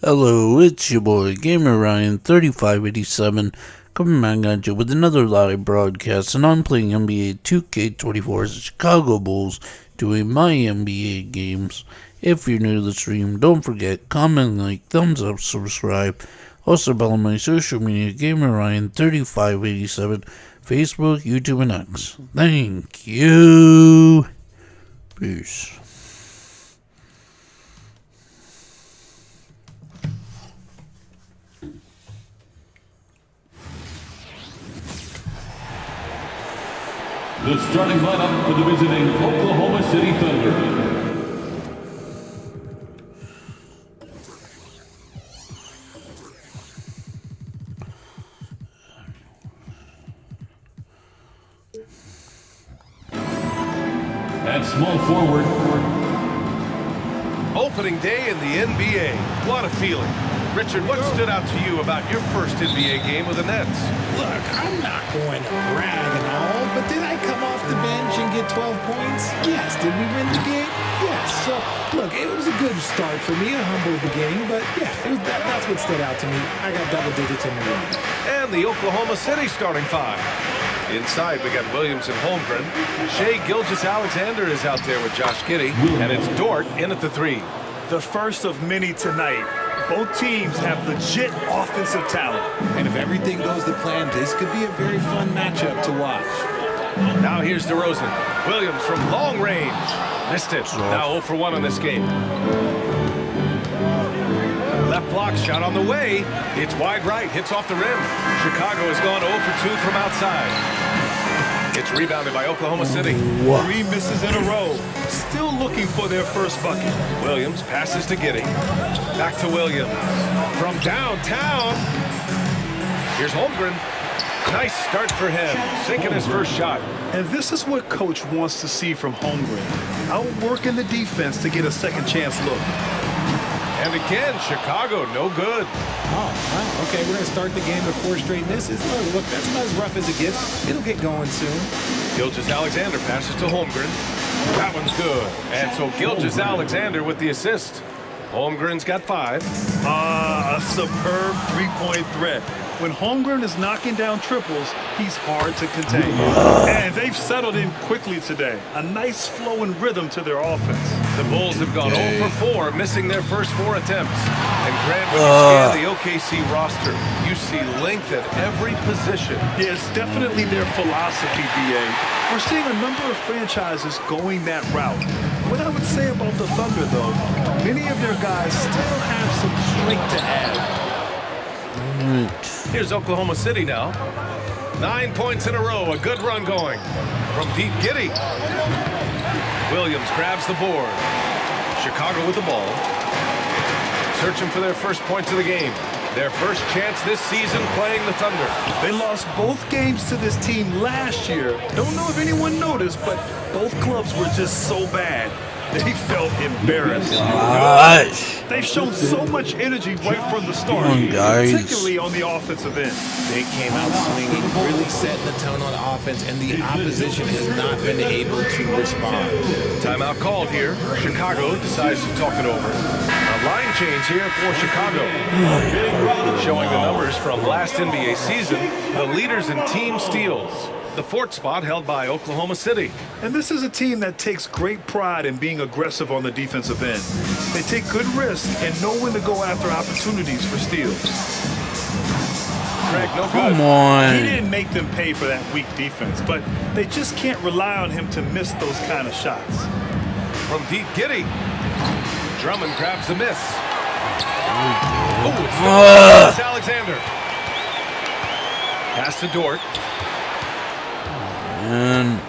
Hello, it's your boy Gamer Ryan 3587 coming back at you with another live broadcast, and I'm playing NBA 2K24 as the Chicago Bulls doing my NBA games. If you're new to the stream, don't forget, comment, like, thumbs up, subscribe. Also follow my social media, Gamer Ryan 3587, Facebook, YouTube, and X. Thank you. Peace. The starting lineup for the visiting Oklahoma City Thunder. At small forward. Opening day in the NBA. What a feeling. Richard, what stood out to you about your first NBA game with the Nets? Look, I'm not going to brag and all, but did I come off the bench and get 12 points? Yes. Did we win the game? Yes. So, look, it was a good start for me, a humble beginning, but yeah, that's what stood out to me. I got double digits in the room. And the Oklahoma City starting five. Inside, we got Williams and Holmgren. Shai Gilgeous-Alexander is out there with Josh Giddey, and it's Dort in at the three. The first of many tonight. Both teams have legit offensive talent. And if everything goes to plan, this could be a very fun matchup to watch. Now here's DeRozan. Williams from long range. Missed it. Now 0 for 1 in this game. Left block shot on the way. It's wide right. Hits off the rim. Chicago has gone 0 for 2 from outside. It's rebounded by Oklahoma City. 3 misses in a row. Still looking for their first bucket. Williams passes to Giddey. Back to Williams. From downtown. Here's Holmgren. Nice start for him. Sinking his first shot. And this is what Coach wants to see from Holmgren. Outworking the defense to get a second chance look. And again, Chicago, no good. Oh, wow. Okay, we're going to start the game with 4 straight misses. Oh, look, that's not as rough as it gets. It'll get going soon. Gilgeous-Alexander passes to Holmgren. That one's good. And so Gilgeous-Alexander with the assist. Holmgren's got 5. A superb three-point threat. When Holmgren is knocking down triples, he's hard to contain. And they've settled in quickly today. A nice flow and rhythm to their offense. The Bulls have gone 0 for 4, missing their first 4 attempts. And Grant, when you scan the OKC roster, you see length at every position. Yeah, it's definitely their philosophy, BA. We're seeing a number of franchises going that route. What I would say about the Thunder, though, many of their guys still have some strength to add. Here's Oklahoma City now. 9 points in a row, a good run going. From deep, Giddey. Williams grabs the board. Chicago with the ball. Searching for their first points of the game. Their first chance this season playing the Thunder. They lost both games to this team last year. Don't know if anyone noticed, but both clubs were just so bad. They felt embarrassed. Gosh. They've shown so much energy right from the start, particularly on the offensive end. They came out swinging, really setting the tone on offense, and the opposition has not been able to respond. Timeout called here. Chicago decides to talk it over. A line change here for Chicago. Showing the numbers from last NBA season, the leaders in team steals. The 4th spot held by Oklahoma City. And this is a team that takes great pride in being aggressive on the defensive end. They take good risks and know when to go after opportunities for steals. Craig, no good. Come on. He didn't make them pay for that weak defense, but they just can't rely on him to miss those kind of shots. From deep, Giddey. Drummond grabs the miss. Oh, it's Alexander. Pass to Dort. And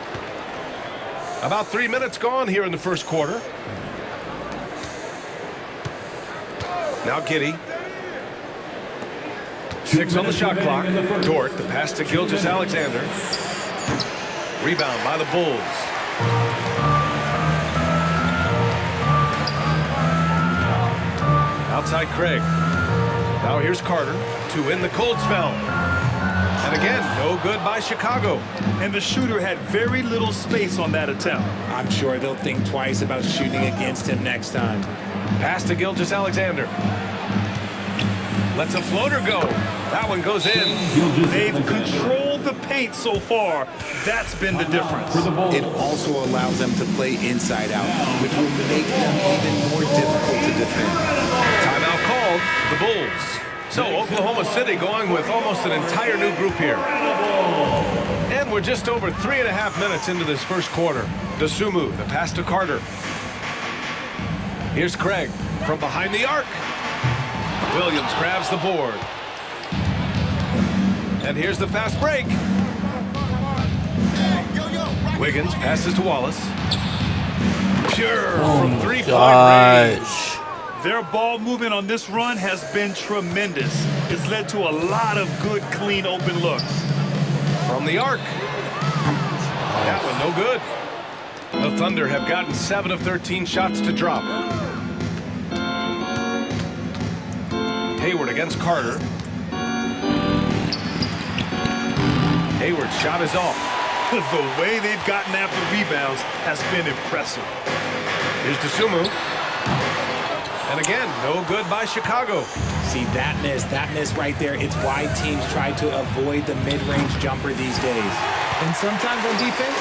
About 3 minutes gone here in the first quarter. Now Giddey. 6 on the shot clock. Dort, the pass to Gilgeous-Alexander. Rebound by the Bulls. Outside Craig. Now here's Carter to end the cold spell. And again, no good by Chicago. And the shooter had very little space on that attempt. I'm sure they'll think twice about shooting against him next time. Pass to Gilgeous-Alexander. Lets a floater go. That one goes in. They've controlled the paint so far. That's been the difference. It also allows them to play inside out, which will make them even more difficult to defend. Timeout called. The Bulls. So Oklahoma City going with almost an entire new group here. And we're just over 3.5 minutes into this first quarter. Dosunmu, the pass to Carter. Here's Craig from behind the arc. Williams grabs the board. And here's the fast break. Wiggins passes to Wallace. Pure from three-point range. Gosh. Their ball movement on this run has been tremendous. It's led to a lot of good, clean, open looks. From the arc. That one no good. The Thunder have gotten 7 of 13 shots to drop. Hayward against Carter. Hayward's shot is off. The way they've gotten after rebounds has been impressive. Here's Dosunmu. And again, no good by Chicago. See, that miss right there, it's why teams try to avoid the mid-range jumper these days. And sometimes on defense,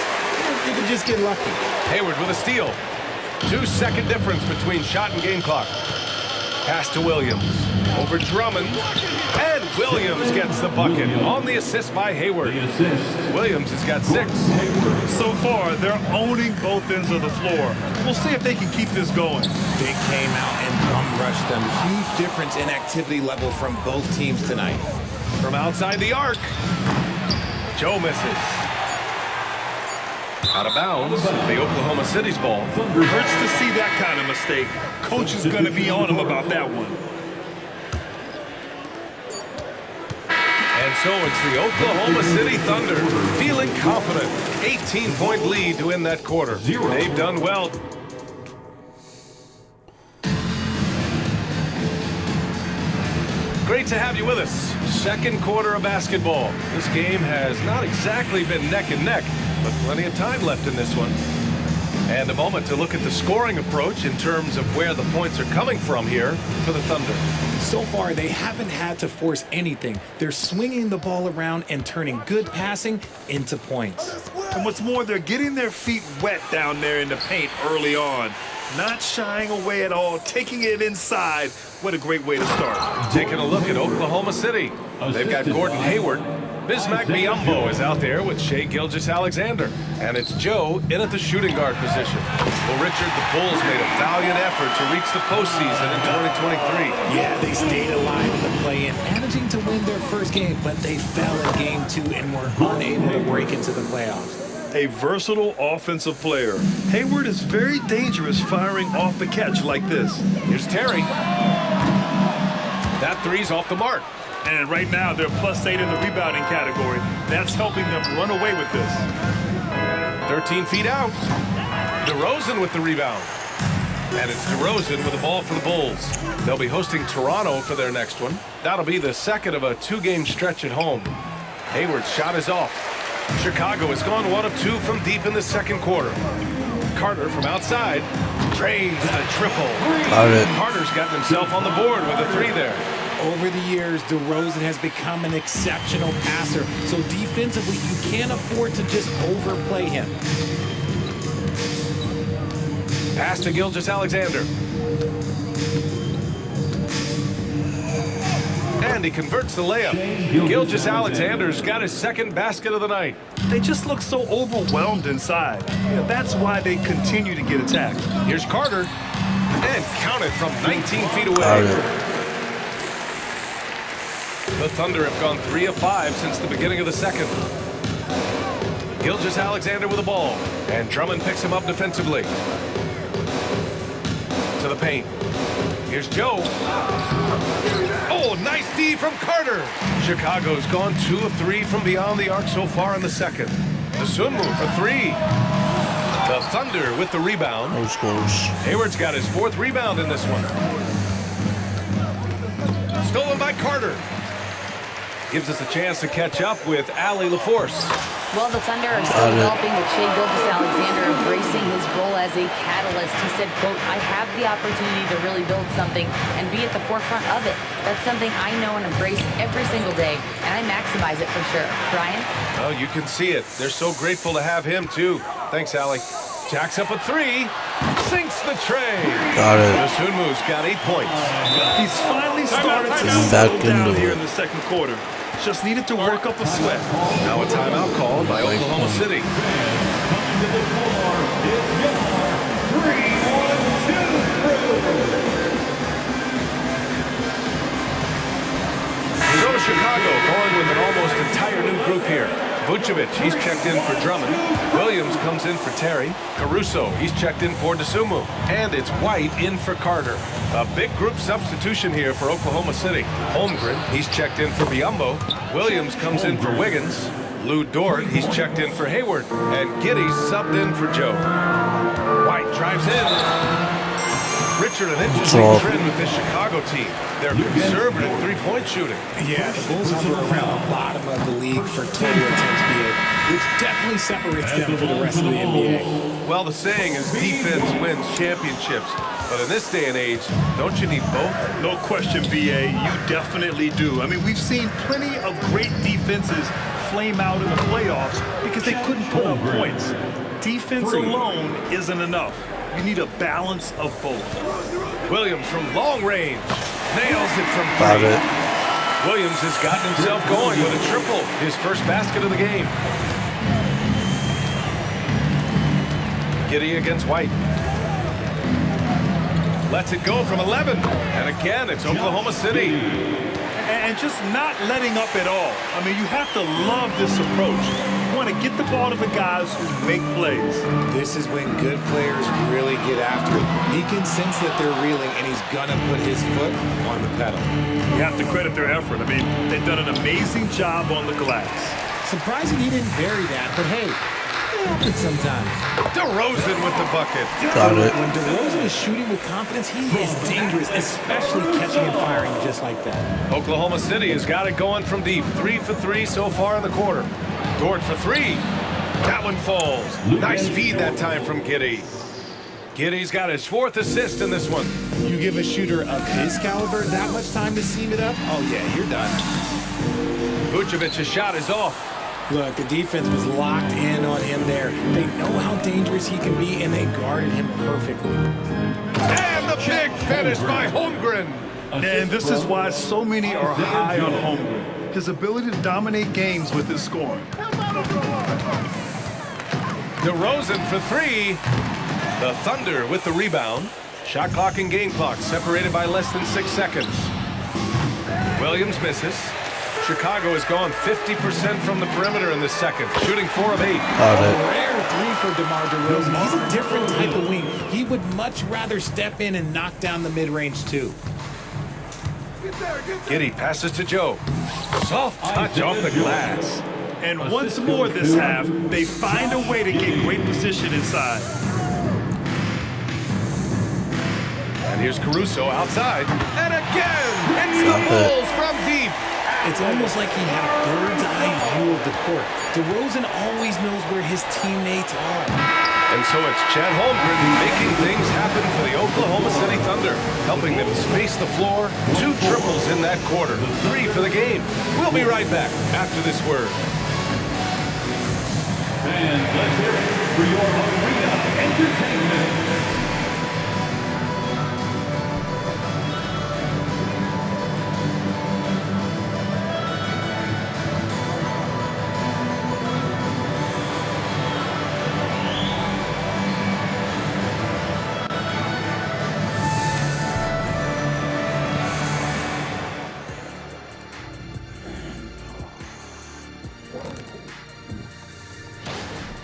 you can just get lucky. Hayward with a steal. 2-second difference between shot and game clock. Pass to Williams. Over Drummond. And Williams gets the bucket on the assist by Hayward. Williams has got 6. So far, they're owning both ends of the floor. We'll see if they can keep this going. They came out and bum-rushed them. Huge difference in activity level from both teams tonight. From outside the arc. Joe misses. Out of bounds. The Oklahoma City's ball. Hurts to see that kind of mistake. Coach is going to be on him about that one. And so it's the Oklahoma City Thunder feeling confident. 18-point lead to end that quarter. They've done well. Great to have you with us. Second quarter of basketball. This game has not exactly been neck and neck, but plenty of time left in this one. And a moment to look at the scoring approach in terms of where the points are coming from here for the Thunder. So far, they haven't had to force anything. They're swinging the ball around and turning good passing into points. And what's more, they're getting their feet wet down there in the paint early on. Not shying away at all, taking it inside. What a great way to start. Taking a look at Oklahoma City. They've got Gordon Hayward. Bismack Biyombo is out there with Shai Gilgeous-Alexander. And it's Joe in at the shooting guard position. Well, Richard, the Bulls made a valiant effort to reach the postseason in 2023. Yeah, they stayed alive in the play-in, managing to win their first game, but they fell in game 2 and were unable to break into the playoffs. A versatile offensive player. Hayward is very dangerous firing off the catch like this. Here's Terry. That three's off the mark. And right now, they're +8 in the rebounding category. That's helping them run away with this. 13 feet out. DeRozan with the rebound. And it's DeRozan with the ball for the Bulls. They'll be hosting Toronto for their next one. That'll be the second of a 2-game stretch at home. Hayward's shot is off. Chicago has gone 1 of 2 from deep in the second quarter. Carter from outside drains the triple. Got it. Carter's gotten himself on the board with a 3 there. Over the years, DeRozan has become an exceptional passer, so defensively, you can't afford to just overplay him. Pass to Gilgeous-Alexander. And he converts the layup. Gilgeous-Alexander's got his second basket of the night. They just look so overwhelmed inside. Yeah, that's why they continue to get attacked. Here's Carter. And counted from 19 feet away. Got it. The Thunder have gone 3 of 5 since the beginning of the second. Gilgeous-Alexander with the ball. And Drummond picks him up defensively. To the paint. Here's Joe. Oh, nice D from Carter. Chicago's gone 2 of 3 from beyond the arc so far in the second. Dosunmu for 3. The Thunder with the rebound. That was close. Hayward's got his 4th rebound in this one. Stolen by Carter. Gives us a chance to catch up with Allie LaForce. Well, the Thunder are still developing with Shai Gilgeous-Alexander embracing his role as a catalyst. He said, quote, "I have the opportunity to really build something and be at the forefront of it. That's something I know and embrace every single day, and I maximize it for sure." Brian? Oh, you can see it. They're so grateful to have him, too. Thanks, Allie. Jacks up a three. Sinks the tray. Got it. Dosunmu's got 8 points. He's finally started to Back settle down into here it. in the second quarter. Just needed to work up a sweat. Now a timeout called by Oklahoma City. So Chicago going with an almost entire new group here. Vucevic, he's checked in for Drummond. Williams comes in for Terry. Caruso, he's checked in for Dosunmu. And it's White in for Carter. A big group substitution here for Oklahoma City. Holmgren, he's checked in for Biyombo. Williams comes in for Wiggins. Lou Dort, he's checked in for Hayward. And Giddey subbed in for Joe. White drives in. Richard, an interesting trend with this Chicago team. They're conservative three-point shooting. Yeah, the Bulls hover around the bottom of the league for total attempts made, which definitely separates them from the rest of the NBA. Well, the saying is defense wins championships. But in this day and age, don't you need both? No question, BA, you definitely do. I mean, we've seen plenty of great defenses flame out in the playoffs because they couldn't put up points. Defense alone isn't enough. You need a balance of both. Williams from long range nails it from Got three. it. Williams has gotten himself going with a triple, his first basket of the game. Giddey against White. Lets it go from 11. And again, it's Oklahoma City. And just not letting up at all. I mean, you have to love this approach. You want to get the ball to the guys who make plays. This is when good players really get after it. He can sense that they're reeling, and he's going to put his foot on the pedal. You have to credit their effort. I mean, they've done an amazing job on the glass. Surprising he didn't bury that, but hey, it happens sometimes. DeRozan with the bucket. Got it. When DeRozan is shooting with confidence, he is dangerous, especially catching and firing just like that. Oklahoma City has got it going from deep. 3 for 3 so far in the quarter. Dort for 3. That one falls. Nice feed that time from Giddey. Giddey's got his 4th assist in this one. You give a shooter of his caliber that much time to seam it up, oh yeah, you're done. Vucevic's shot is off. Look, the defense was locked in on him there. They know how dangerous he can be, and they guarded him perfectly. And the big finish by Holmgren. And this is why so many are high on Holmgren. His ability to dominate games with his scoring. DeRozan for 3. The Thunder with the rebound. Shot clock and game clock separated by less than 6 seconds. Williams misses. Chicago has gone 50% from the perimeter in this second, shooting 4 of 8. Got it. Rare 3 for DeMar DeRozan. He's a different type of wing. He would much rather step in and knock down the mid-range too. Giddey passes to Joe. Soft touch off the glass. And once more this half, they find a way to get great position inside. And here's Caruso outside. And again, it's the Bulls from deep. It's almost like he had a bird's-eye view of the court. DeRozan always knows where his teammates are. And so it's Chet Holmgren making things happen for the Oklahoma City Thunder, helping them space the floor. 2 triples in that quarter, 3 for the game. We'll be right back after this word. And let's hear it for your arena entertainment.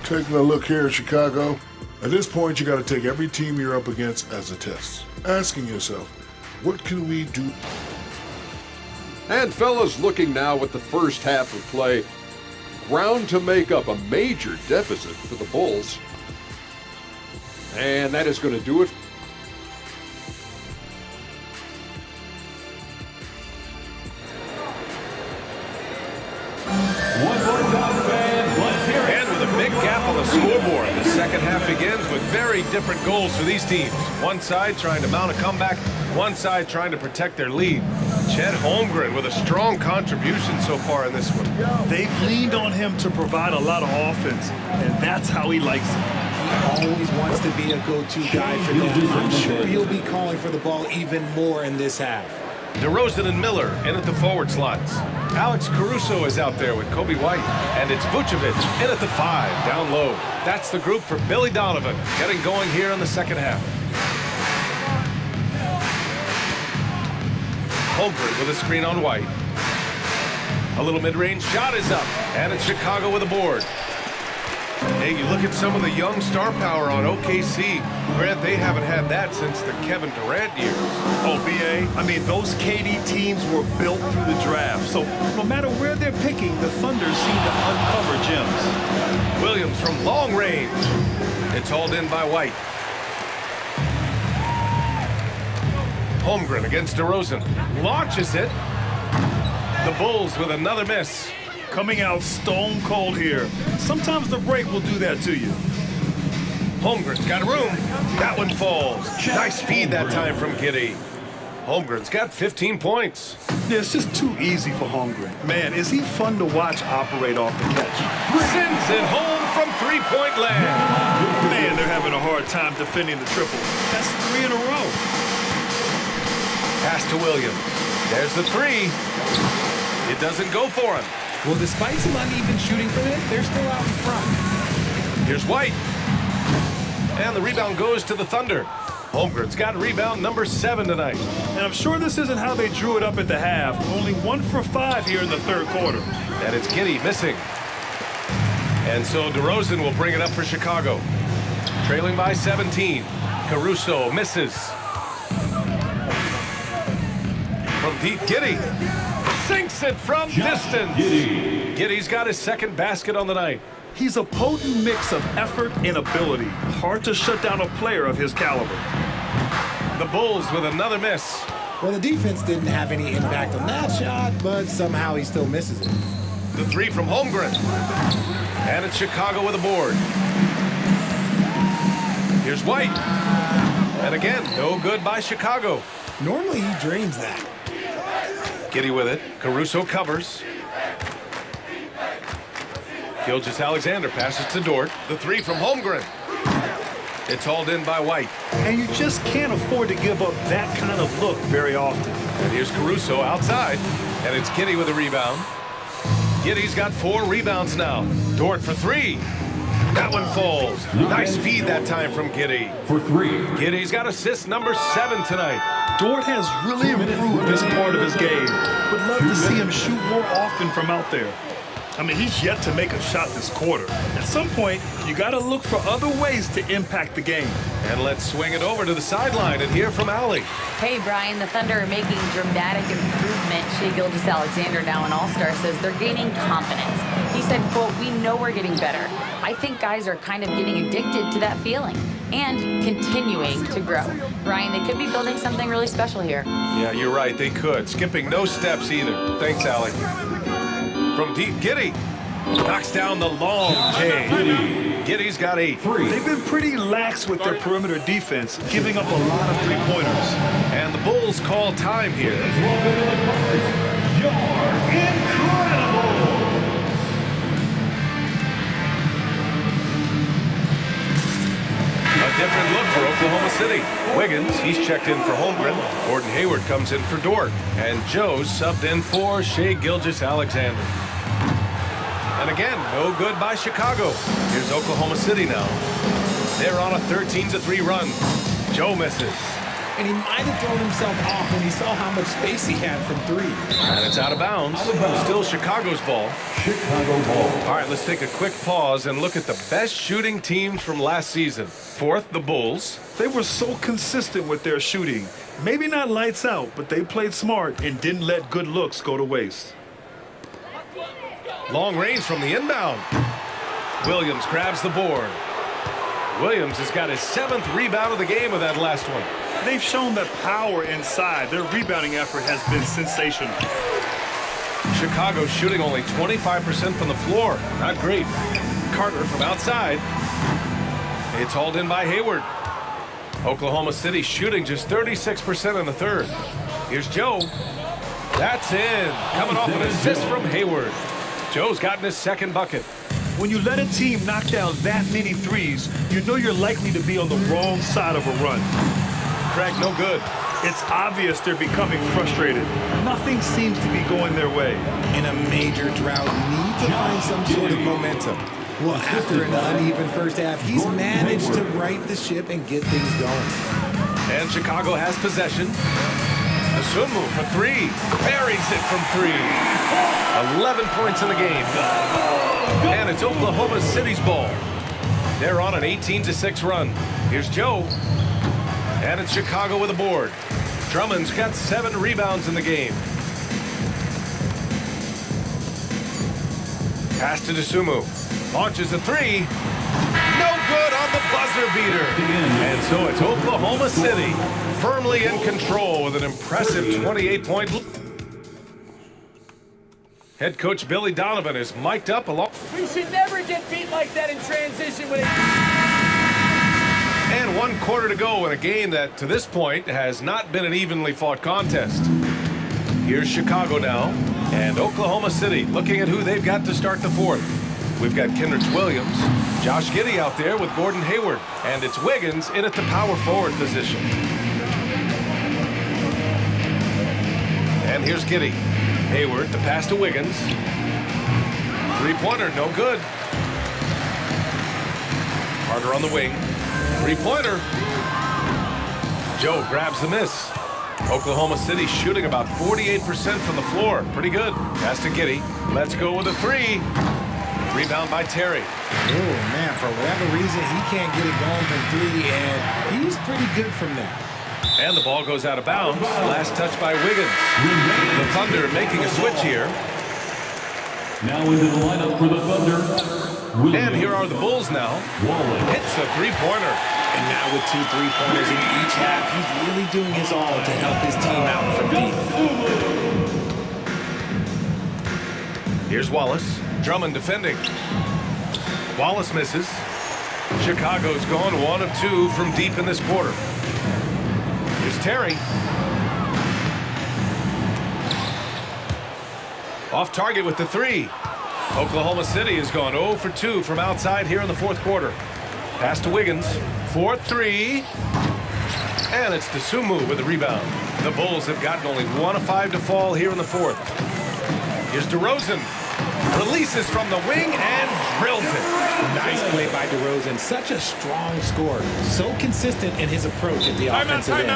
Taking a look here at Chicago, at this point you got to take every team you're up against as a test. Asking yourself, what can we do? And fellas, looking now at the first half of play, ground to make up, a major deficit for the Bulls. And that is going to do it. One more time, fans. Let's hear it. And with a big gap on the scoreboard, the second half begins with very different goals for these teams. One side trying to mount a comeback, one side trying to protect their lead. Chet Holmgren with a strong contribution so far in this one. They've leaned on him to provide a lot of offense, and that's how he likes it. He always wants to be a go-to guy for them. I'm sure he'll be calling for the ball even more in this half. DeRozan and Miller in at the forward slots. Alex Caruso is out there with Kobe White, and it's Vucevic in at the 5, down low. That's the group for Billy Donovan, getting going here in the second half. Holmgren with a screen on White. A little mid-range shot is up, and it's Chicago with a board. Hey, you look at some of the young star power on OKC. Grant, they haven't had that since the Kevin Durant years. Oh, B.A., I mean, those KD teams were built through the draft. So no matter where they're picking, the Thunder seem to uncover gems. Williams from long range. It's hauled in by White. Holmgren against DeRozan. Launches it. The Bulls with another miss. Coming out stone cold here. Sometimes the break will do that to you. Holmgren's got room. That one falls. Nice feed that time from Giddey. Holmgren's got 15 points. Yeah, it's just too easy for Holmgren. Man, is he fun to watch operate off the catch. Sends it home from three-point land. Man, they're having a hard time defending the triple. That's 3 in a row. Pass to Williams. There's the 3. It doesn't go for him. Well, despite some uneven shooting for them, they're still out in front. Here's White. And the rebound goes to the Thunder. Holmgren's got rebound number 7 tonight. And I'm sure this isn't how they drew it up at the half. Only 1 for 5 here in the third quarter. And it's Giddey missing. And so DeRozan will bring it up for Chicago. Trailing by 17. Caruso misses. From deep, Giddey sinks it from distance. Giddey's got his second basket on the night. He's a potent mix of effort and ability. Hard to shut down a player of his caliber. The Bulls with another miss. Well, the defense didn't have any impact on that shot, but somehow he still misses it. The 3 from Holmgren. And it's Chicago with a board. Here's White. And again, no good by Chicago. Normally he drains that. Giddey with it. Caruso covers. Gilgeous-Alexander passes to Dort. The 3 from Holmgren. It's hauled in by White. And you just can't afford to give up that kind of look very often. And here's Caruso outside. And it's Giddey with a rebound. Giddey's got 4 rebounds now. Dort for 3. That one falls. Nice feed that time from Giddey. For 3. Giddey's got assist number 7 tonight. Dort has really improved this part of his game. Would love to see him shoot more often from out there. I mean, he's yet to make a shot this quarter. At some point, you got to look for other ways to impact the game. And let's swing it over to the sideline and hear from Allie. Hey, Brian, the Thunder are making dramatic improvement. Shai Gilgeous-Alexander, now an All-Star, says they're gaining confidence. He said, quote, "We know we're getting better. I think guys are kind of getting addicted to that feeling and continuing to grow." Brian, they could be building something really special here. Yeah, you're right. They could. Skipping no steps either. Thanks, Allie. From deep, Giddey knocks down the long K. Giddey's got 8. They've been pretty lax with their perimeter defense, giving up a lot of three-pointers. And the Bulls call time here. You're incredible! A different look for Oklahoma City. Wiggins, he's checked in for Holmgren. Gordon Hayward comes in for Dort. And Joe subbed in for Shai Gilgeous-Alexander. And again, no good by Chicago. Here's Oklahoma City now. They're on a 13-3 run. Joe misses. And he might have thrown himself off when he saw how much space he had from 3. And it's out of bounds. Still Chicago's ball. Chicago ball. All right, let's take a quick pause and look at the best shooting teams from last season. 4th, the Bulls. They were so consistent with their shooting. Maybe not lights out, but they played smart and didn't let good looks go to waste. Long range from the inbound. Williams grabs the board. Williams has got his 7th rebound of the game with that last one. They've shown that power inside. Their rebounding effort has been sensational. Chicago shooting only 25% from the floor. Not great. Carter from outside. It's hauled in by Hayward. Oklahoma City shooting just 36% in the third. Here's Joe. That's in. Coming off an assist from Hayward. Joe's gotten his second bucket. When you let a team knock down that many threes, you know you're likely to be on the wrong side of a run. Craig, no good. It's obvious they're becoming frustrated. Nothing seems to be going their way. In a major drought, need to find some sort of momentum. Well, after an uneven first half, he's managed to right the ship and get things going. And Chicago has possession. Dosunmu for three. Buries it from three. 11 points in the game. And it's Oklahoma City's ball. They're on an 18-6 run. Here's Joe. And it's Chicago with a board. Drummond's got 7 rebounds in the game. Pass to Dosunmu. Launches a three. No good on the buzzer beater. And so it's Oklahoma City firmly in control with an impressive 28-point lead. Head coach Billy Donovan is mic'd up along. We should never get beat like that in transition with And 1 quarter to go in a game that, to this point, has not been an evenly fought contest. Here's Chicago now, and Oklahoma City looking at who they've got to start the fourth. We've got Kenrich Williams, Josh Giddey out there with Gordon Hayward, and it's Wiggins in at the power forward position. And here's Giddey. Hayward, the pass to Wiggins. Three-pointer, no good. Carter on the wing. Three-pointer. Joe grabs the miss. Oklahoma City shooting about 48% from the floor. Pretty good. Pass to Giddey. Let's go with a three. Rebound by Terry. Oh, man, for whatever reason, he can't get it going from three, and he's pretty good from there. And the ball goes out of bounds. Last touch by Wiggins. The Thunder making a switch here. Now into the lineup for the Thunder. And here are the Bulls now. Hits a three-pointer. And now with 2 3-pointers in each half, he's really doing his all to help his team out from deep. Here's Wallace. Drummond defending. Wallace misses. Chicago's gone 1 of 2 from deep in this quarter. Here's Terry. Off target with the three. Oklahoma City has gone 0 for 2 from outside here in the fourth quarter. Pass to Wiggins. 4-3. And it's Dosunmu with the rebound. The Bulls have gotten only 1 of 5 to fall here in the fourth. Here's DeRozan. Releases from the wing and drills it. Nice play by DeRozan. Such a strong scorer. So consistent in his approach at the offensive end.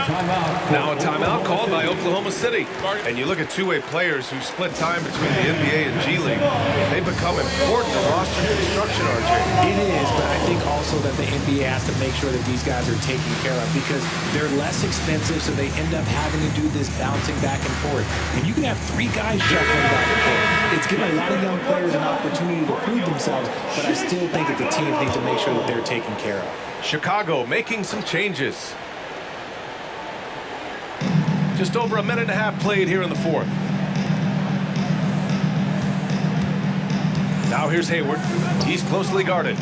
Now a timeout called by Oklahoma City. And you look at two-way players who split time between the NBA and G League. They become important to roster construction, RJ. It is, but I think also that the NBA has to make sure that these guys are taken care of because they're less expensive, so they end up having to do this bouncing back and forth. And you can have 3 guys shuffling back and forth. It's given a lot of young players an opportunity to prove themselves, but I still think that the teams need to make sure that they're taken care of. Chicago making some changes. Just over a minute and a half played here in the fourth. Now here's Hayward. He's closely guarded.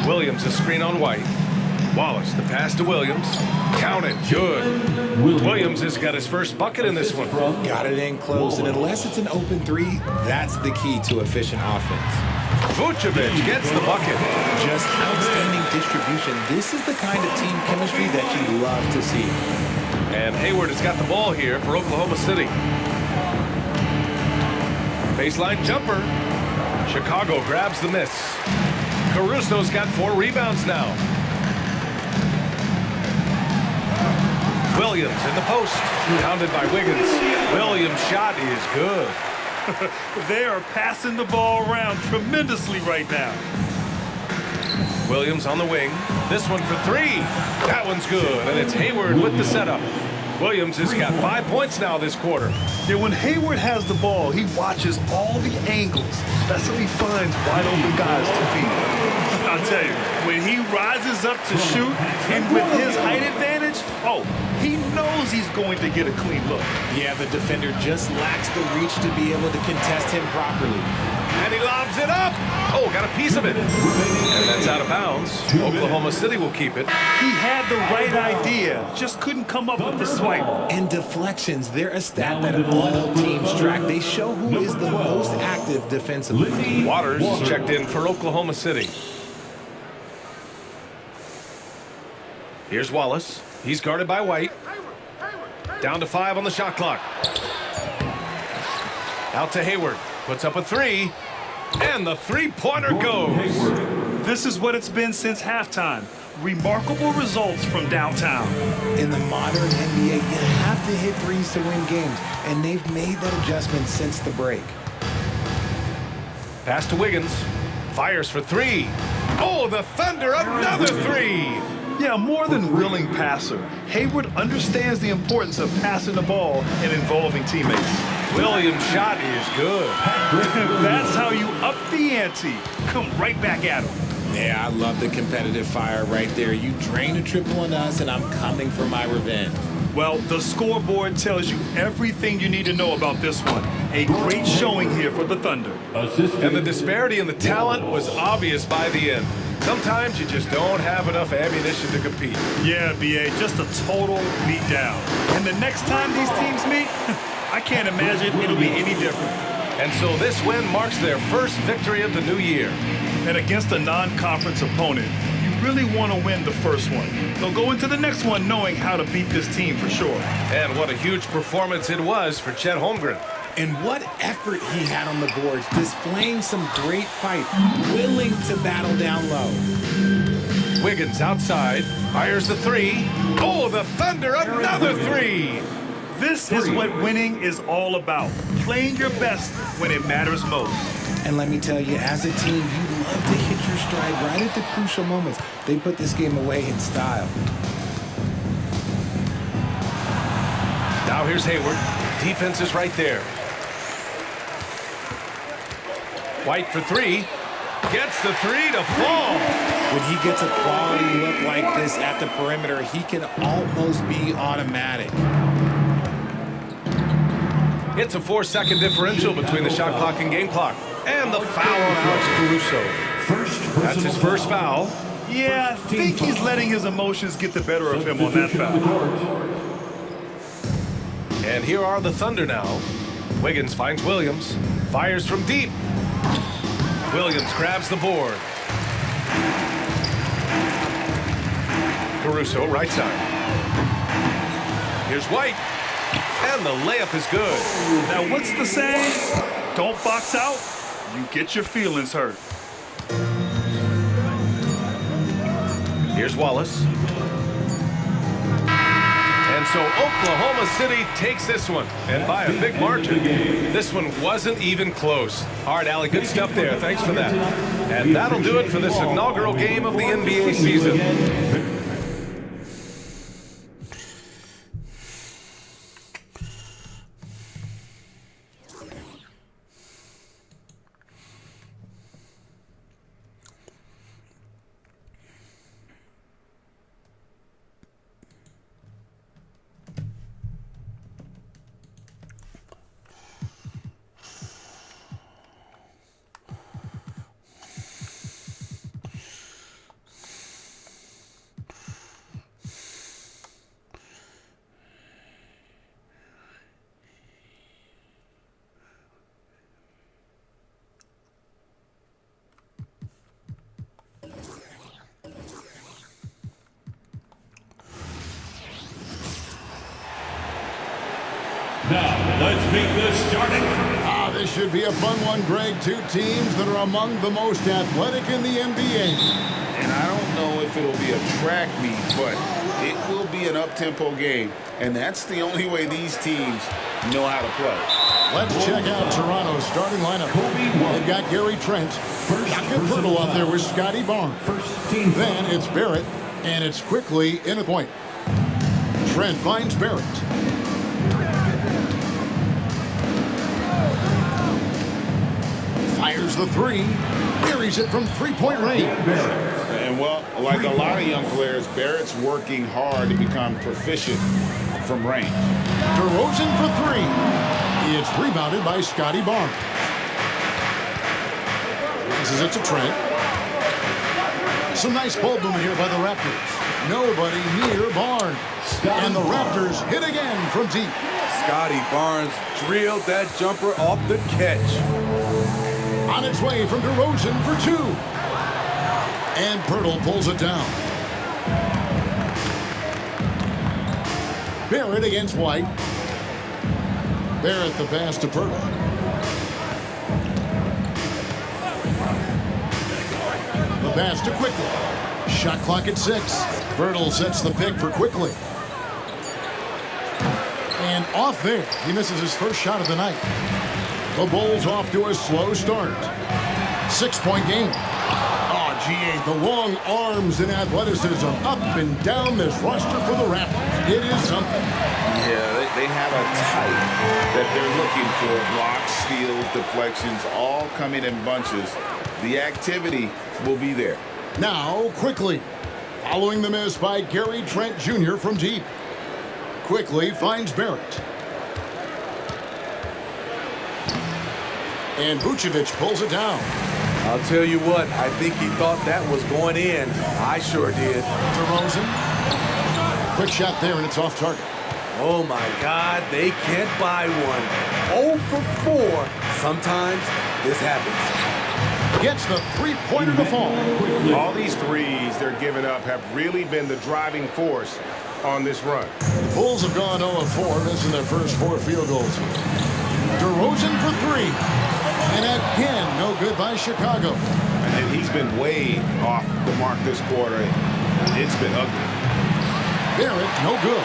Williams, a screen on White. Wallace, the pass to Williams. Count it. Good. Williams has got his first bucket in this one. Got it in close, and unless it's an open 3, that's the key to efficient offense. Vucevic gets the bucket. Just outstanding distribution. This is the kind of team chemistry that you love to see. And Hayward has got the ball here for Oklahoma City. Baseline jumper. Chicago grabs the miss. Caruso's got 4 rebounds now. Williams in the post. Pounded by Wiggins. Williams' shot is good. They are passing the ball around tremendously right now. Williams on the wing. This one for 3. That one's good, and it's Hayward with the setup. Williams has got 5 points now this quarter. Yeah, when Hayward has the ball, he watches all the angles. That's how he finds wide open guys to feed. I'll tell you, when he rises up to shoot, and with his height advantage, oh, he knows he's going to get a clean look. Yeah, the defender just lacks the reach to be able to contest him properly. And he lobs it up. Oh, got a piece of it. And that's out of bounds. Oklahoma City will keep it. He had the right idea, just couldn't come up with the swipe. And deflections, they're a stat that all teams track. They show who is the most active defensively. Waters checked in for Oklahoma City. Here's Wallace. He's guarded by White. Down to 5 on the shot clock. Out to Hayward. Puts up a 3. And the three-pointer goes. This is what it's been since halftime. Remarkable results from downtown. In the modern NBA, you have to hit threes to win games, and they've made that adjustment since the break. Pass to Wiggins. Fires for 3. Oh, the Thunder, another 3. Yeah, more than willing passer, Hayward understands the importance of passing the ball and involving teammates. Williams' shot is good. That's how you up the ante. Come right back at him. Yeah, I love the competitive fire right there. You drain a triple on us, and I'm coming for my revenge. Well, the scoreboard tells you everything you need to know about this one. A great showing here for the Thunder. And the disparity in the talent was obvious by the end. Sometimes you just don't have enough ammunition to compete. Yeah, B.A., just a total beatdown. And the next time these teams meet, I can't imagine it'll be any different. And so this win marks their first victory of the new year. And against a non-conference opponent, you really want to win the first one. They'll go into the next one knowing how to beat this team for sure. And what a huge performance it was for Chet Holmgren. And what effort he had on the boards, displaying some great fight, willing to battle down low. Wiggins outside, fires the 3. Oh, the Thunder, another 3. This is what winning is all about. Playing your best when it matters most. And let me tell you, as a team, you love to hit your stride right at the crucial moments. They put this game away in style. Now here's Hayward. Defense is right there. White for 3. Gets the 3 to fall. When he gets a quality look like this at the perimeter, he can almost be automatic. It's a 4-second differential between the shot clock and game clock. And the foul on Alex Caruso. That's his first foul. Yeah, I think he's letting his emotions get the better of him on that foul. And here are the Thunder now. Wiggins finds Williams. Fires from deep. Williams grabs the board. Caruso, right side. Here's White. And the layup is good. Now, what's the saying? Don't box out, you get your feelings hurt. Here's Wallace. And so Oklahoma City takes this one, and by a big margin. This one wasn't even close. All right, Allie, good stuff there. Thanks for that. And that'll do it for this inaugural game of the NBA season. Now, let's meet the starting. This should be a fun one, Greg. Two teams that are among the most athletic in the NBA. And I don't know if it'll be a track meet, but it will be an up-tempo game. And that's the only way these teams know how to play. Let's check out Toronto's starting lineup. They've got Gary Trent. Jakob Poeltl out there with Scotty Barnes. Then it's Barrett, and it's quickly in a point. Trent finds Barrett. Fires the three. Buries it from three-point range. And well, like a lot of young players, Barrett's working hard to become proficient from range. DeRozan for three. It's rebounded by Scotty Barnes. Passes it to Trent. Some nice ball movement here by the Raptors. Nobody near Barnes. And the Raptors hit again from deep. Scotty Barnes drilled that jumper off the catch. On its way from DeRozan for two. And Pirtle pulls it down. Barrett against White. Barrett the pass to Pirtle. The pass to Quickly. Shot clock at 6. Pirtle sets the pick for Quickly. And off there, he misses his first shot of the night. The Bulls off to a slow start. 6-point game. Oh, GA, the long arms and athleticism up and down this roster for the Raptors. It is something. Yeah, they have a type that they're looking for. Blocks, steals, deflections, all coming in bunches. The activity will be there. Now, Quickly. Following the miss by Gary Trent Jr. from deep. Quickly finds Barrett. And Vucevic pulls it down. I'll tell you what, I think he thought that was going in. I sure did. DeRozan. Quick shot there, and it's off target. Oh, my God, they can't buy one. 0 for 4. Sometimes this happens. Gets the three-pointer to fall. All these threes they're giving up have really been the driving force on this run. The Bulls have gone 0 of 4, missing their first 4 field goals. DeRozan for 3. And again, no good by Chicago. And he's been way off the mark this quarter. It's been ugly. Barrett, no good.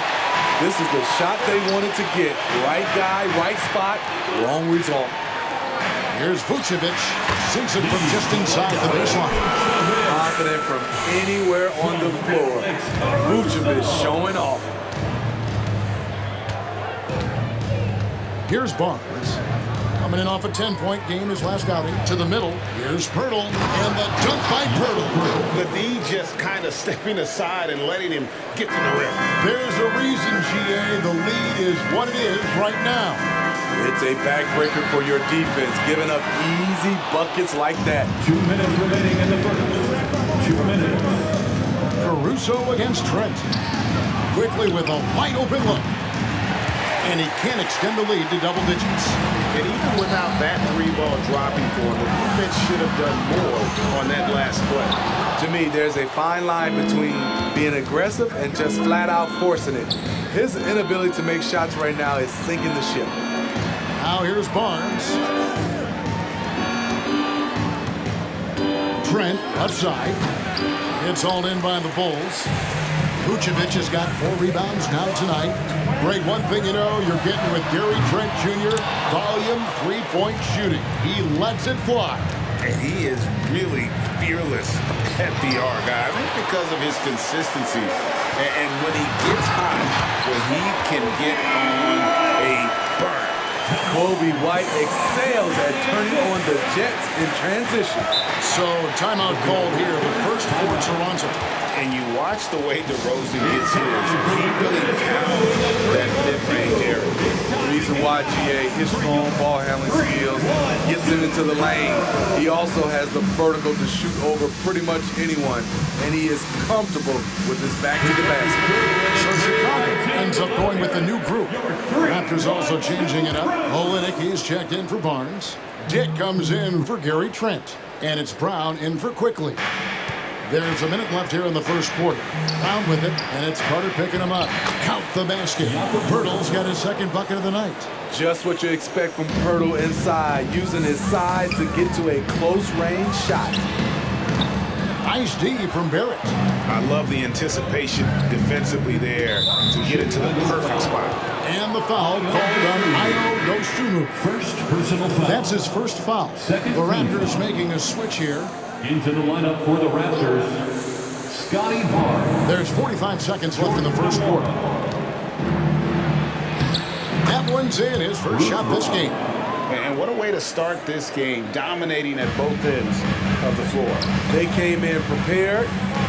This is the shot they wanted to get. Right guy, right spot, wrong result. Here's Vucevic. Sinks it from just inside the baseline. Confident from anywhere on the floor. Vucevic showing off. Here's Barnes. Coming in off a 10-point game his last outing. To the middle. Here's Pirtle. And the dunk by Pirtle. The D just kind of stepping aside and letting him get to the rim. There's a reason, GA. The lead is what it is right now. It's a backbreaker for your defense, giving up easy buckets like that. 2 minutes remaining in the first. 2 minutes. Caruso against Trent. Quickly with a wide open look. And he can't extend the lead to double digits. And even without that 3-ball dropping for him, the defense should have done more on that last play. To me, there's a fine line between being aggressive and just flat out forcing it. His inability to make shots right now is sinking the ship. Now here's Barnes. Trent left side. It's all in by the Bulls. Vucevic has got 4 rebounds now tonight. Great, one thing you know, you're getting with Gary Trent Jr., volume 3-point shooting. He lets it fly. And he is really fearless at the arc, I think, because of his consistency. And when he gets hot, when he can get on a burn. Kobe White excels at turning on the Jets in transition. So, timeout called here, the first for Toronto. And you watch the way DeRozan gets his. He really pounds that mid-range area. The reason why, GA, his strong ball handling skills gets him into the lane. He also has the vertical to shoot over pretty much anyone, and he is comfortable with his back to the basket. So Chicago ends up going with a new group. Raptors also changing it up. Olynyk is checked in for Barnes. Dick comes in for Gary Trent. And it's Brown in for Quickly. There's a minute left here in the first quarter. Brown with it, and it's Carter picking him up. Count the basket. Pirtle's got his second bucket of the night. Just what you expect from Pirtle inside, using his size to get to a close-range shot. Nice D from Barrett. I love the anticipation defensively there to get into the perfect spot. And the foul called on Ayo Dosunmu. First personal foul. That's his first foul. Second the Raptors making a switch here. Into the lineup for the Raptors, Scotty Barnes. There's 45 seconds left in the first quarter. That one's in, his first shot this game. And what a way to start this game, dominating at both ends of the floor. They came in prepared,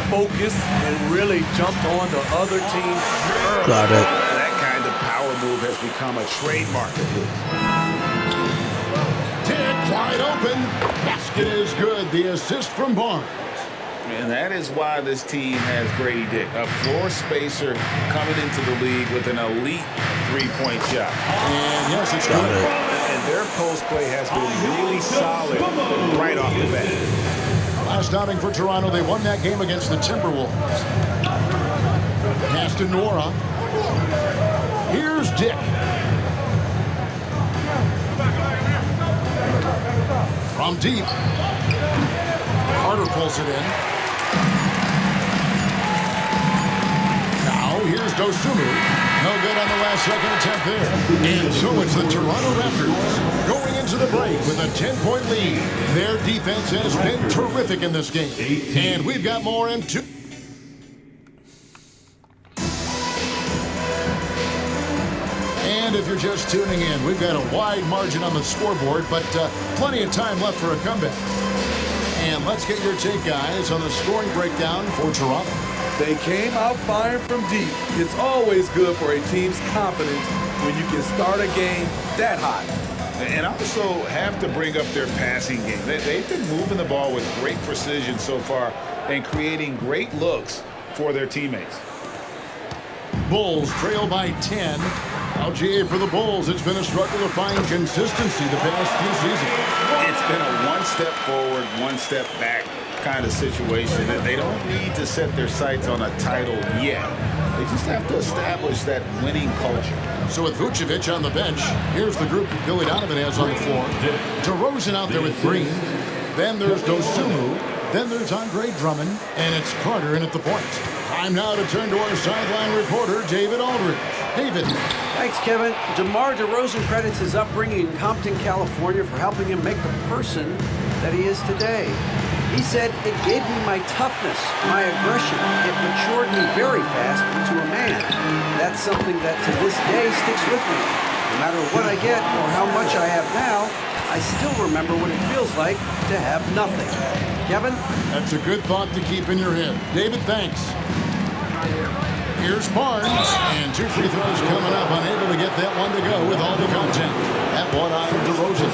focused, and really jumped on the other team early. Got it. That kind of power move has become a trademark of his. Dick wide open. Basket is good. The assist from Barnes. And that is why this team has Grady Dick, a floor spacer coming into the league with an elite three-point shot. And yes, it's Got good. it. And their post play has been really solid right off the bat. Last outing for Toronto, they won that game against the Timberwolves. Pass to Nora. Here's Dick. From deep. Carter pulls it in. Now here's Dosunmu. No good on the last second attempt there. And so it's the Toronto Raptors going into the break with a 10-point lead. Their defense has been terrific in this game. And we've got more in two. And if you're just tuning in, we've got a wide margin on the scoreboard, but plenty of time left for a comeback. And let's get your take, guys, on the scoring breakdown for Toronto. They came out firing from deep. It's always good for a team's confidence when you can start a game that hot. And also have to bring up their passing game. They've been moving the ball with great precision so far and creating great looks for their teammates. Bulls trail by 10. Now, GA, for the Bulls, it's been a struggle to find consistency the past few seasons. It's been a one step forward, one step back kind of situation. They don't need to set their sights on a title yet. They just have to establish that winning culture. So with Vucevic on the bench, here's the group that Billy Donovan has on the floor. DeRozan out there with Green. Then there's Dosunmu. Then there's Andre Drummond. And it's Carter in at the point. Time now to turn to our sideline reporter, David Aldridge. David. Thanks, Kevin. DeMar DeRozan credits his upbringing in Compton, California for helping him make the person that he is today. He said, "It gave me my toughness, my aggression. It matured me very fast into a man. That's something that to this day sticks with me. No matter what I get or how much I have now, I still remember what it feels like to have nothing." Kevin? That's a good thought to keep in your head. David, thanks. Here's Barnes, and 2 free throws coming up, unable to get that one to go with all the content. That one on DeRozan.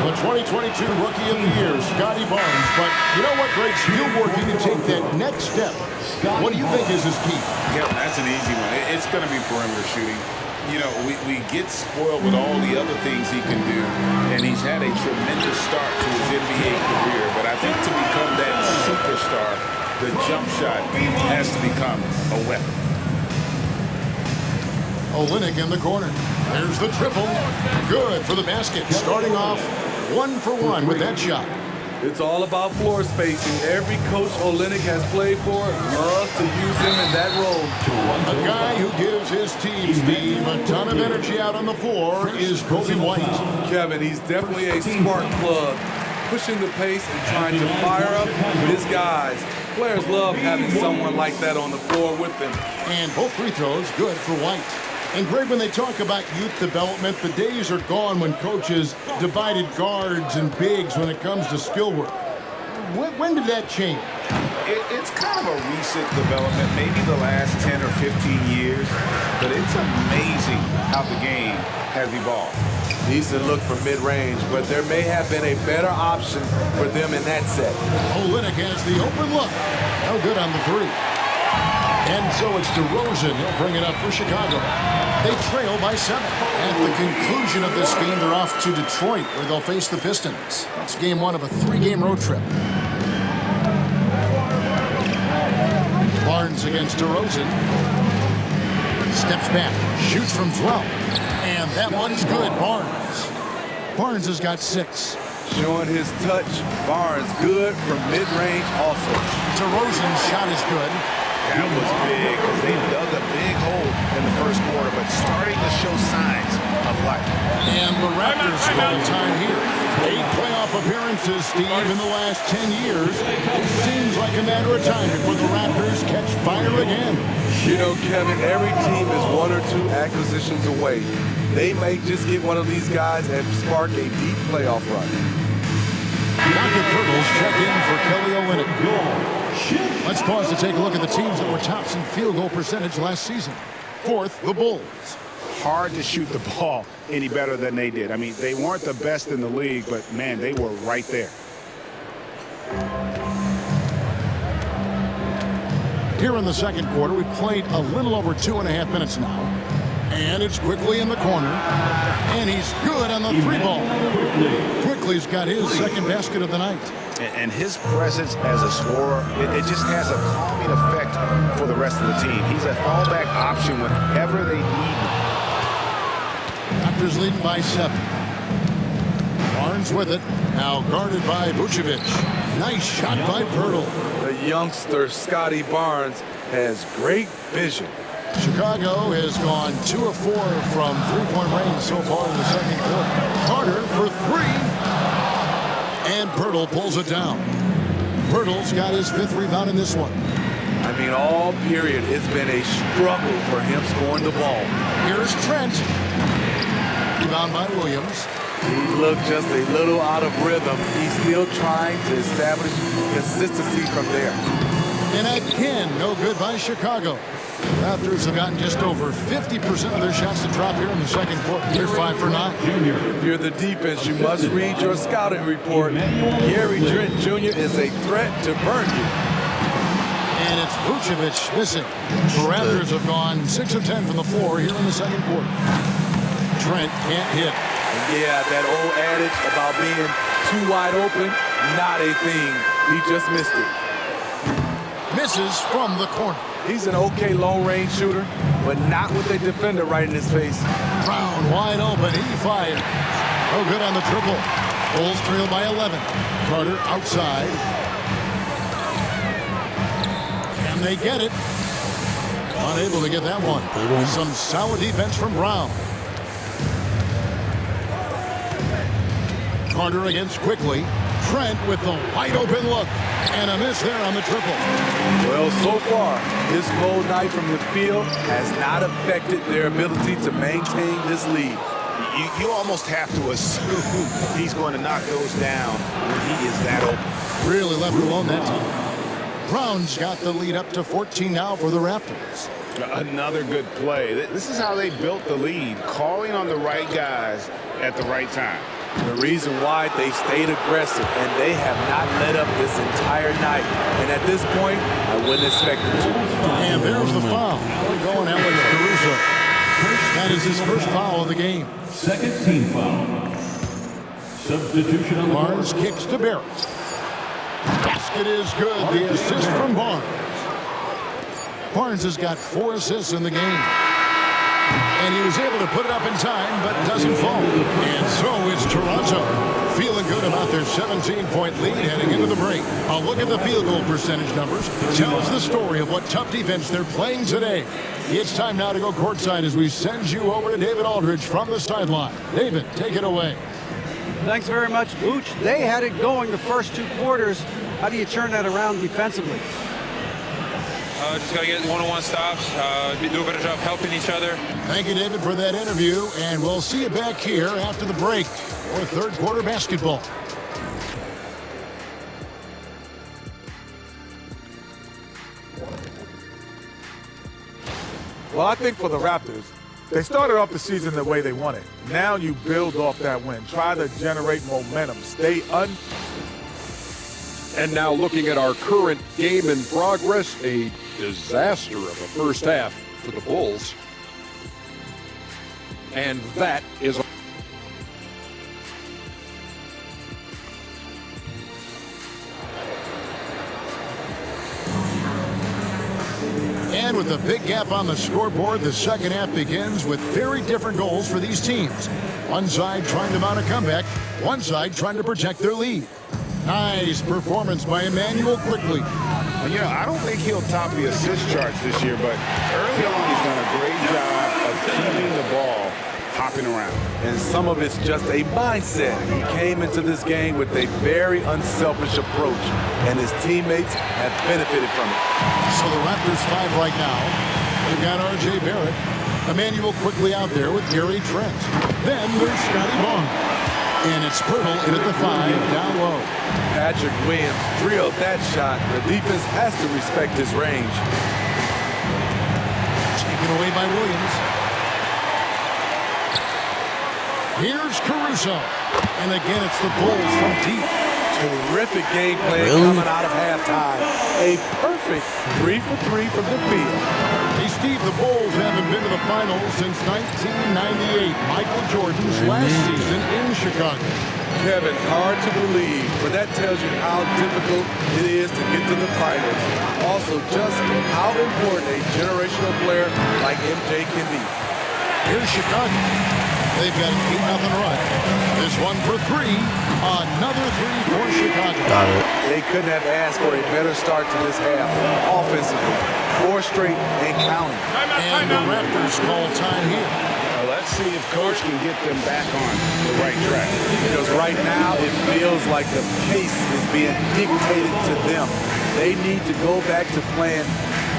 The 2022 Rookie of the Year, Scotty Barnes. But you know what, Greg? Still working to take that next step. What do you think is his key? Yeah, that's an easy one. It's going to be perimeter shooting. You know, we get spoiled with all the other things he can do, and he's had a tremendous start to his NBA career. But I think to become that superstar, the jump shot has to become a weapon. Olynyk in the corner. There's the triple. Good for the basket. Starting off 1 for 1 with that shot. It's all about floor spacing. Every coach Olynyk has played for loves to use him in that role. A guy who gives his team, Steve, a ton of energy out on the floor is Kobe White. Kevin, he's definitely a spark plug, pushing the pace and trying to fire up his guys. Players love having someone like that on the floor with them. And both free throws good for White. And Greg, when they talk about youth development, the days are gone when coaches divided guards and bigs when it comes to skill work. When did that change? It's kind of a recent development, maybe the last 10 or 15 years, but it's amazing how the game has evolved. Needs to look for mid-range, but there may have been a better option for them in that set. Olynyk has the open look. No good on the three. And so it's DeRozan. He'll bring it up for Chicago. They trail by 7. At the conclusion of this game, they're off to Detroit, where they'll face the Pistons. That's game 1 of a 3-game road trip. Barnes against DeRozan. Steps back, shoots from 12. And that one's good, Barnes. Barnes has got 6. Showing his touch. Barnes good from mid-range also. DeRozan's shot is good. That was big because they dug a big hole in the first quarter, but starting to show signs of life. And the Raptors spend time here. 8 playoff appearances, Steve, in the last 10 years. It seems like a matter of time before the Raptors catch fire again. You know, Kevin, every team is 1 or 2 acquisitions away. they may just get one of these guys and spark a deep playoff run. Rocket Turtles check in for Kelly Olynyk. Let's pause to take a look at the teams that were tops in field goal percentage last season. Fourth, the Bulls. Hard to shoot the ball any better than they did. I mean, they weren't the best in the league, but, man, they were right there. Here in the second quarter, we played a little over 2.5 minutes now. And it's Quickly in the corner. And he's good on the three ball. Quickly's got his second basket of the night. And his presence as a scorer, it just has a calming effect for the rest of the team. He's a fallback option whenever they need him. Raptors leading by 7. Barnes with it. Now guarded by Vucevic. Nice shot by Pirtle. The youngster, Scotty Barnes, has great vision. Chicago has gone 2 of 4 from three-point range so far in the second quarter. Carter for 3. And Pirtle pulls it down. Pirtle's got his 5th rebound in this one. I mean, all period, it's been a struggle for him scoring the ball. Here's Trent. Rebound by Williams. He looked just a little out of rhythm. He's still trying to establish consistency from there. And again, no good by Chicago. Raptors have gotten just over 50% of their shots to drop here in the second quarter. They're 5 for 9. If you're the defense, you must read your scouting report. Gary Trent Jr. is a threat to burn you. And it's Vucevic missing. The Raptors have gone 6 of 10 from the floor here in the second quarter. Trent can't hit. Yeah, that old adage about being too wide open, not a thing. He just missed it. Misses from the corner. He's an okay long-range shooter, but not with a defender right in his face. Brown wide open. He fired. Oh, good on the triple. Bulls trail by 11. Carter outside. Can they get it? Unable to get that one. Some solid defense from Brown. Carter against Quickly. Trent with the wide open look. And a miss there on the triple. Well, so far, this cold night from the field has not affected their ability to maintain this lead. You almost have to assume he's going to knock those down when he is that open. Really left alone that time. Brown's got the lead up to 14 now for the Raptors. Another good play. This is how they built the lead, calling on the right guys at the right time. The reason why they've stayed aggressive and they have not let up this entire night. And at this point, I wouldn't expect them to. And there's the foul. Going Alex Caruso. That is his first foul of the game. Second team foul. Substitution on the Barnes kicks to Barrett. Basket is good. The assist from Barnes. Barnes has got 4 assists in the game. And he was able to put it up in time, but doesn't fall. And so is Toronto. Feeling good about their 17-point lead heading into the break. A look at the field goal percentage numbers tells the story of what tough defense they're playing today. It's time now to go courtside as we send you over to David Aldridge from the sideline. David, take it away. Thanks very much, Booch. They had it going the first 2 quarters. How do you turn that around defensively? Just got to get one-on-one stops, do a better job helping each other. Thank you, David, for that interview, and we'll see you back here after the break for third quarter basketball. Well, I think for the Raptors, they started off the season the way they wanted. Now you build off that win. Try to generate momentum. Stay And now looking at our current game in progress, a disaster of a first half for the Bulls. And that is... And with a big gap on the scoreboard, the second half begins with very different goals for these teams. One side trying to mount a comeback, one side trying to protect their lead. Nice performance by Emmanuel Quickly. Well, you know, I don't think he'll top the assist charts this year, but early on he's done a great job of keeping the ball hopping around. And some of it's just a mindset. He came into this game with a very unselfish approach, and his teammates have benefited from it. So the Raptors 5 right now. They've got R.J. Barrett. Emmanuel quickly out there with Gary Trent. Then there's Scotty Barnes. And it's Pirtle in at the 5, down low. Patrick Williams drilled that shot. The defense has to respect his range. Taken away by Williams. Here's Caruso. And again, it's the Bulls from deep. Terrific game plan coming out of halftime. A perfect 3 for 3 from the field. Hey, Steve, the Bulls haven't been to the finals since 1998, Michael Jordan's last season in Chicago. Kevin, hard to believe, but that tells you how difficult it is to get to the finals. Also, just how important a generational player like MJ can be. Here's Chicago. They've got an 8-0 run. This one for 3. Another 3 for Chicago. Got it. They couldn't have asked for a better start to this half. Offensively, 4 straight and counting. And the Raptors call time here. Let's see if Coach can get them back on the right track. Because right now it feels like the pace is being dictated to them. They need to go back to playing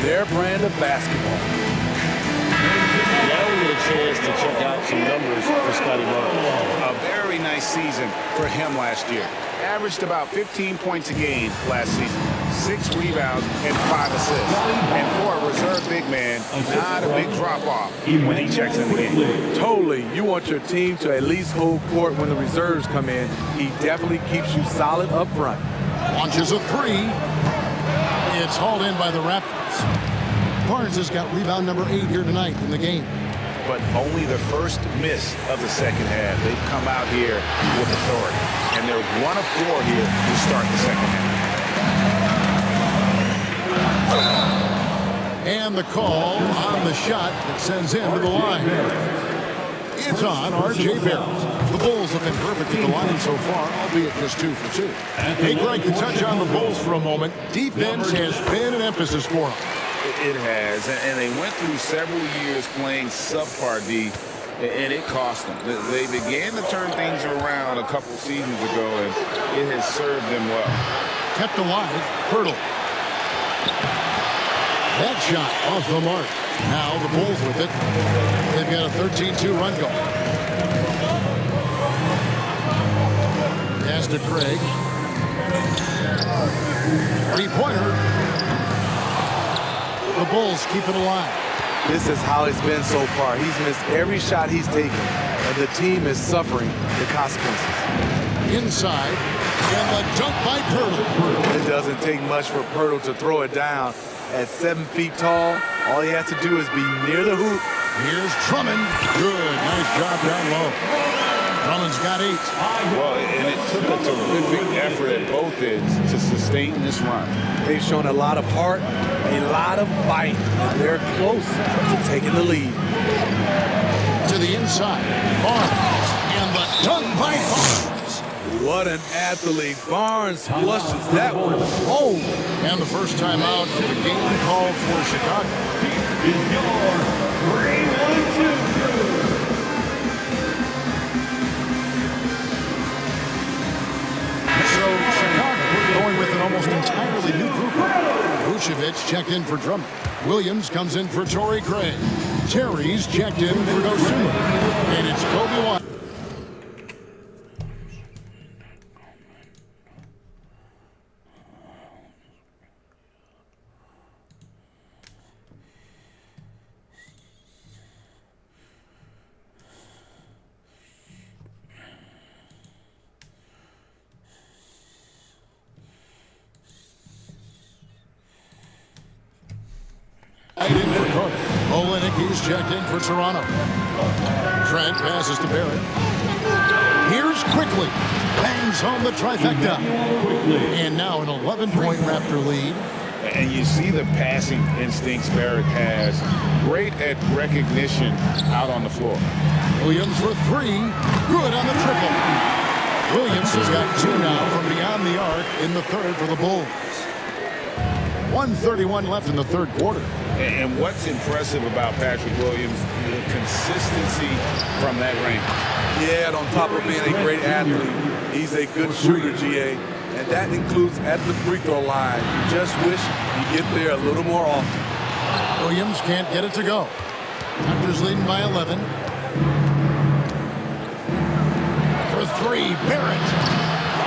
their brand of basketball. Now we get a chance to check out some numbers for Scotty Barnes. A very nice season for him last year. Averaged about 15 points a game last season. 6 rebounds and 5 assists. And for a reserve big man, not a big drop-off when he checks in the game. Totally. You want your team to at least hold court when the reserves come in. He definitely keeps you solid up front. Launches a 3. It's hauled in by the Raptors. Barnes has got rebound number 8 here tonight in the game. But only the first miss of the second half. They've come out here with authority. And they're 1 of 4 here to start the second half. And the call on the shot that sends him to the line. It's on R.J. Barrett. The Bulls have been perfect at the line so far, albeit just 2 for 2. Hey, Greg, to touch on the Bulls for a moment, defense has been an emphasis for them. It has, and they went through several years playing subpar D, and it cost them. They began to turn things around a couple seasons ago, and it has served them well. Kept alive, Pirtle. That shot off the mark. Now the Bulls with it. They've got a 13-2 run going. Pass to Craig. 3-pointer. The Bulls keep it alive. This is how it's been so far. He's missed every shot he's taken, and the team is suffering the consequences. Inside, and the dunk by Pirtle. It doesn't take much for Pirtle to throw it down. At 7 feet tall, all he has to do is be near the hoop. Here's Drummond. Good, nice job down low. Drummond's got 8. Well, and it took a terrific effort at both ends to sustain this run. They've shown a lot of heart, a lot of fight, and they're close to taking the lead. To the inside, Barnes, and the dunk by Barnes. What an athlete. Barnes flushes that one home. And the first time out for the game called for Chicago. Is your 3-1-2 crew. So Chicago going with an almost entirely new group. Vucevic checked in for Drummond. Williams comes in for Torrey Craig. Terry's checked in for Dosunmu. And it's Kobe White. In for Cook. Olenicki's checked in for Toronto. Trent passes to Barrett. Here's Quickly. Bangs home the trifecta. And now an 11-point Raptor lead. And you see the passing instincts Barrett has. Great at recognition out on the floor. Williams for 3. Good on the triple. Williams has got 2 now from beyond the arc in the third for the Bulls. 1:31 left in the third quarter. And what's impressive about Patrick Williams, the consistency from that range. Yeah, and on top of being a great athlete, he's a good shooter, GA. And that includes at the free throw line. You just wish you get there a little more often. Williams can't get it to go. Raptors leading by 11. For three, Barrett.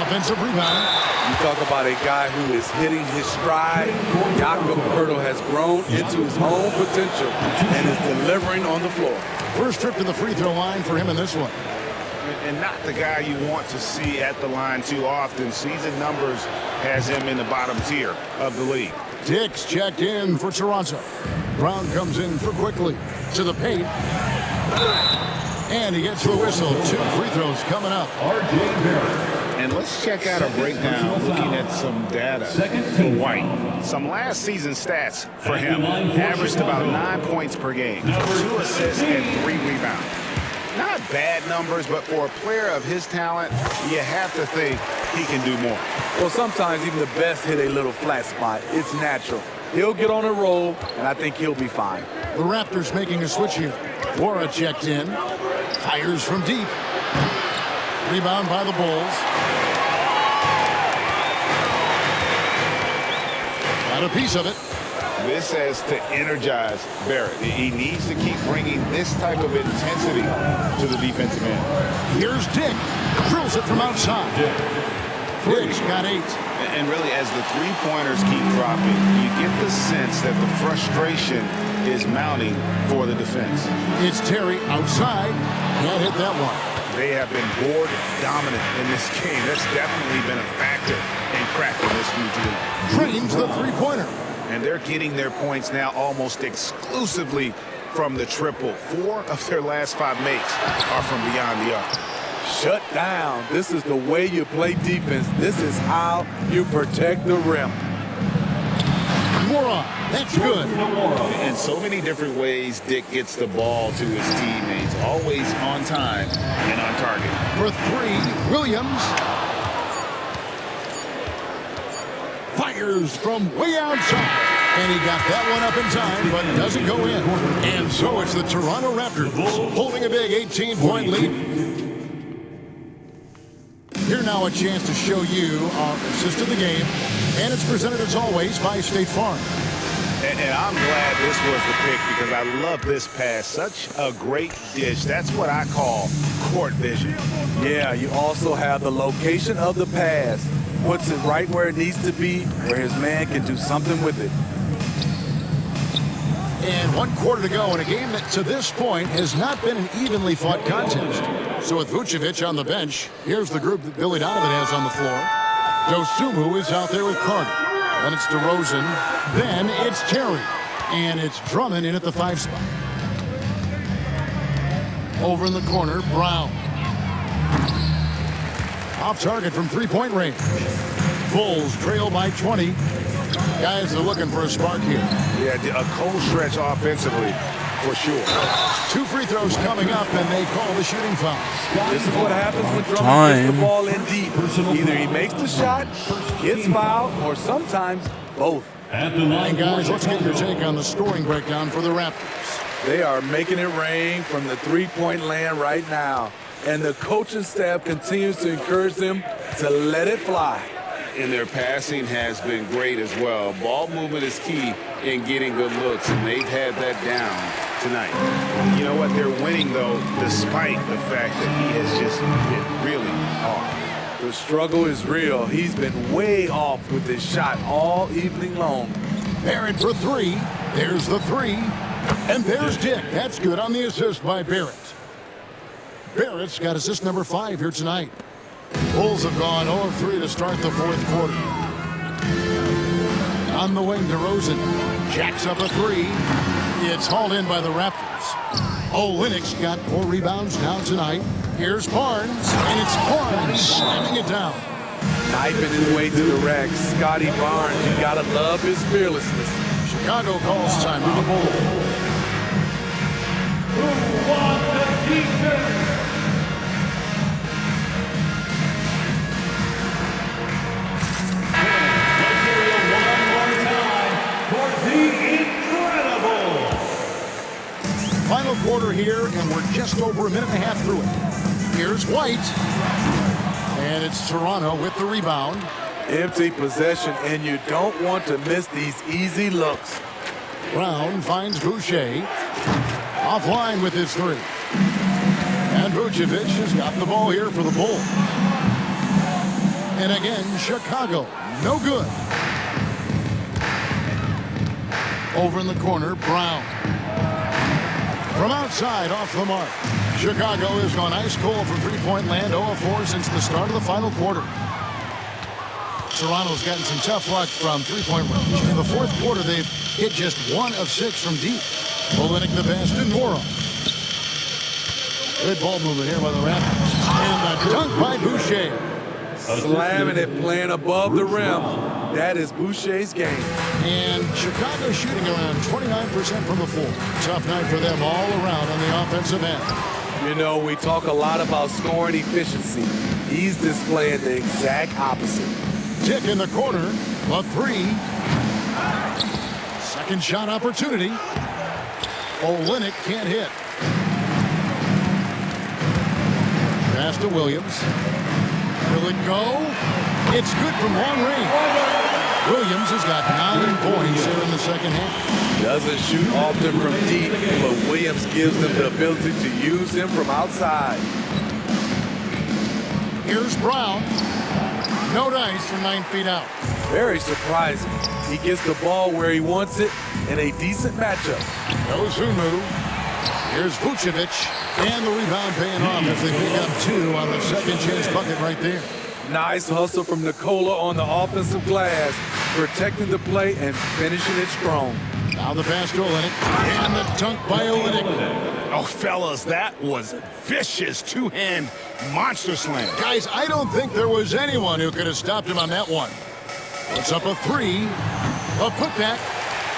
Offensive rebound. You talk about a guy who is hitting his stride. Jakob Poeltl has grown into his own potential and is delivering on the floor. First trip to the free throw line for him in this one. And not the guy you want to see at the line too often. Season numbers has him in the bottom tier of the league. Dix checked in for Toronto. Brown comes in for Quickly to the paint. And he gets the whistle. 2 free throws coming up. And let's check out a breakdown looking at some data for White. Some last season stats for him. Averaged about 9 points per game, 2 assists and 3 rebounds. Not bad numbers, but for a player of his talent, you have to think he can do more. Well, sometimes even the best hit a little flat spot. It's natural. He'll get on a roll, and I think he'll be fine. The Raptors making a switch here. Bora checked in. Fires from deep. Rebound by the Bulls. Got a piece of it. This has to energize Barrett. He needs to keep bringing this type of intensity to the defensive end. Here's Dick. Drills it from outside. Fridge got 8. And really, as the three-pointers keep dropping, you get the sense that the frustration is mounting for the defense. It's Terry outside. Can't hit that one. They have been board dominant in this game. That's definitely been a factor in cracking this huge lead. Drains the three-pointer. And they're getting their points now almost exclusively from the triple. 4 of their last 5 makes are from beyond the arc. Shut down. This is the way you play defense. This is how you protect the rim. Moron. That's good. In so many different ways, Dick gets the ball to his teammates. Always on time and on target. For 3, Williams. Fires from way outside. And he got that one up in time, but doesn't go in. And so it's the Toronto Raptors holding a big 18-point lead. Here now a chance to show you our assist of the game. And it's presented as always by State Farm. And I'm glad this was the pick because I love this pass. Such a great dish. That's what I call court vision. Yeah, you also have the location of the pass. Puts it right where it needs to be, where his man can do something with it. And 1 quarter to go in a game that to this point has not been an evenly fought contest. So with Vucevic on the bench, here's the group that Billy Donovan has on the floor. Dosunmu is out there with Carter. Then it's DeRozan. Then it's Terry. And it's Drummond in at the 5 spot. Over in the corner, Brown. Off target from 3-point range. Bulls trail by 20. Guys are looking for a spark here. Yeah, a cold stretch offensively, for sure. 2 free throws coming up, and they call the shooting foul. This is what happens when Drummond gets the ball in deep. Either he makes the shot, gets fouled, or sometimes both. And guys, let's get your take on the scoring breakdown for the Raptors. They are making it rain from the three-point land right now. And the coaching staff continues to encourage them to let it fly. And their passing has been great as well. Ball movement is key in getting good looks, and they've had that down tonight. You know what? They're winning, though, despite the fact that he has just been really off. The struggle is real. He's been way off with his shot all evening long. Barrett for 3. There's the 3. And there's Dick. That's good on the assist by Barrett. Barrett's got assist number 5 here tonight. Bulls have gone 0-3 to start the 4th quarter. On the wing, DeRozan jacks up a 3. It's hauled in by the Raptors. Olynyk got 4 rebounds now tonight. Here's Barnes, and it's Barnes slamming it down. Knifing his way to the rack. Scotty Barnes, you gotta love his fearlessness. Chicago calls timeout. Who wants the t-shirt? Final quarter here, and we're just over a minute and a half through it. Here's White. And it's Toronto with the rebound. Empty possession, and you don't want to miss these easy looks. Brown finds Boucher. Offline with his three. And Vucevic has got the ball here for the Bulls. And again, Chicago, no good. Over in the corner, Brown. From outside, off the mark. Chicago has gone ice cold from three-point land, 0 of 4 since the start of the final quarter. Toronto's gotten some tough luck from three-point range. In the fourth quarter, they've hit just 1 of 6 from deep. Olynyk the best, and Morrow. Good ball movement here by the Raptors. And the dunk by Boucher. Slamming it, playing above the rim. That is Boucher's game. And Chicago shooting around 29% from the floor. Tough night for them all around on the offensive end. You know, we talk a lot about scoring efficiency. He's displaying the exact opposite. Dick in the corner, a three. Second shot opportunity. Olynyk can't hit. Pass to Williams. Will it go? It's good from long range. Williams has got 9 points here in the second half. Doesn't shoot often from deep, but Williams gives them the ability to use him from outside. Here's Brown. No dice from 9 feet out. Very surprising. He gets the ball where he wants it in a decent matchup. No Zumu. Here's Vucevic. And the rebound paying off as they pick up 2 on the second chance bucket right there. Nice hustle from Nikola on the offensive glass, protecting the play and finishing it strong. Now the pass to Olynyk. And the dunk by Olynyk. Oh, fellas, that was a vicious two-hand monster slam. Guys, I don't think there was anyone who could have stopped him on that one. It's up a 3. A putback.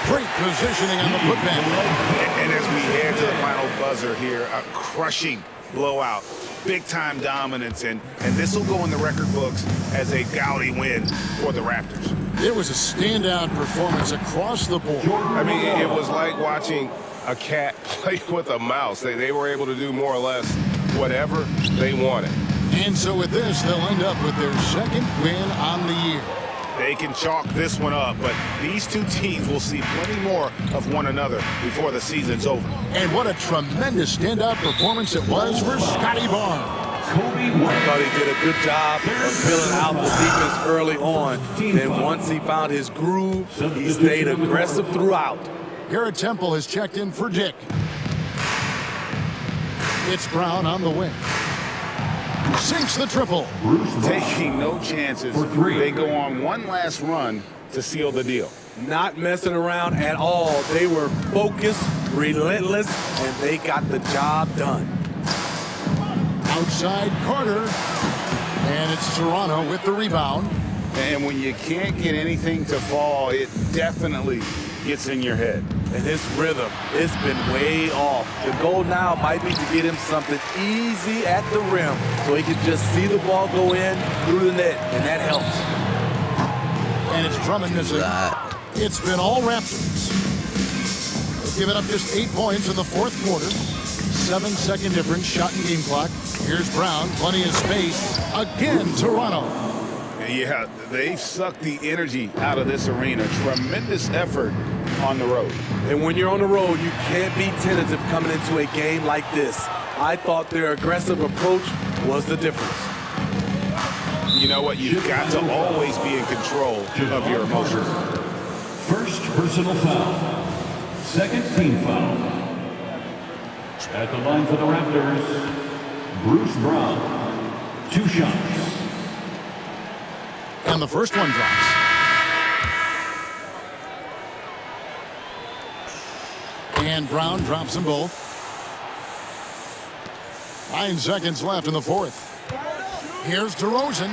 Great positioning on the putback. And as we head to the final buzzer here, a crushing blowout. Big-time dominance, and this will go in the record books as a gaudy win for the Raptors. It was a standout performance across the board. I mean, it was like watching a cat play with a mouse. They were able to do more or less whatever they wanted. And so with this, they'll end up with their second win on the year. They can chalk this one up, but these two teams will see plenty more of one another before the season's over. And what a tremendous standout performance it was for Scotty Barnes. I thought he did a good job of filling out the defense early on. Then once he found his groove, he stayed aggressive throughout. Garrett Temple has checked in for Dick. It's Brown on the wing. Sinks the triple. Taking no chances. They go on one last run to seal the deal. Not messing around at all. They were focused, relentless, and they got the job done. Outside Carter. And it's Toronto with the rebound. And when you can't get anything to fall, it definitely gets in your head. And his rhythm, it's been way off. The goal now might be to get him something easy at the rim so he can just see the ball go in through the net, and that helps. And it's Drummond missing. It's been all Raptors. They've given up just 8 points in the fourth quarter. 7-second difference, shot and game clock. Here's Brown, plenty of space. Again, Toronto. Yeah, they've sucked the energy out of this arena. Tremendous effort on the road. And when you're on the road, you can't be tentative coming into a game like this. I thought their aggressive approach was the difference. You know what? You've got to always be in control of your emotions. First personal foul. Second team foul. At the line for the Raptors, Bruce Brown. 2 shots. And the first one drops. And Brown drops them both. 9 seconds left in the fourth. Here's DeRozan.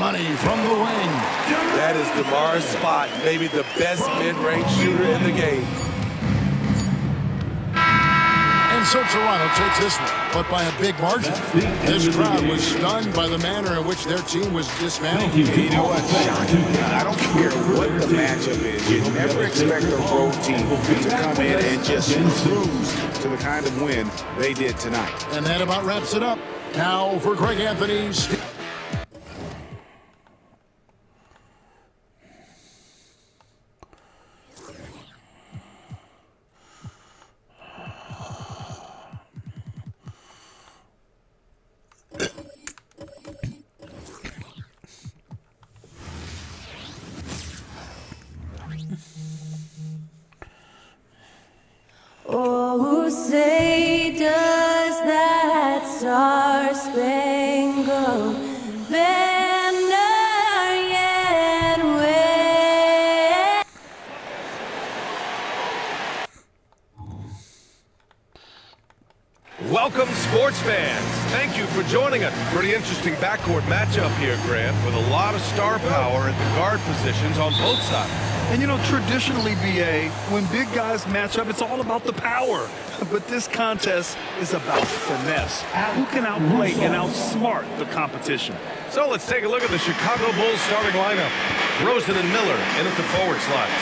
Money from the wing. That is DeMar's spot. Maybe the best mid-range shooter in the game. And so Toronto takes this one, but by a big margin. This crowd was stunned by the manner in which their team was dismantled. You know what, I don't care what the matchup is. You never expect a road team to come in and just cruise to the kind of win they did tonight. And that about wraps it up. Now for Greg Anthony's. Oh, say does that star-spangled banner yet wave? Welcome, sports fans. Thank you for joining us. Pretty interesting backcourt matchup here, Grant, with a lot of star power at the guard positions on both sides. And you know, traditionally, BA, when big guys match up, it's all about the power. But this contest is about finesse. Who can outplay and outsmart the competition? So let's take a look at the Chicago Bulls starting lineup. Rosen and Miller in at the forward slots.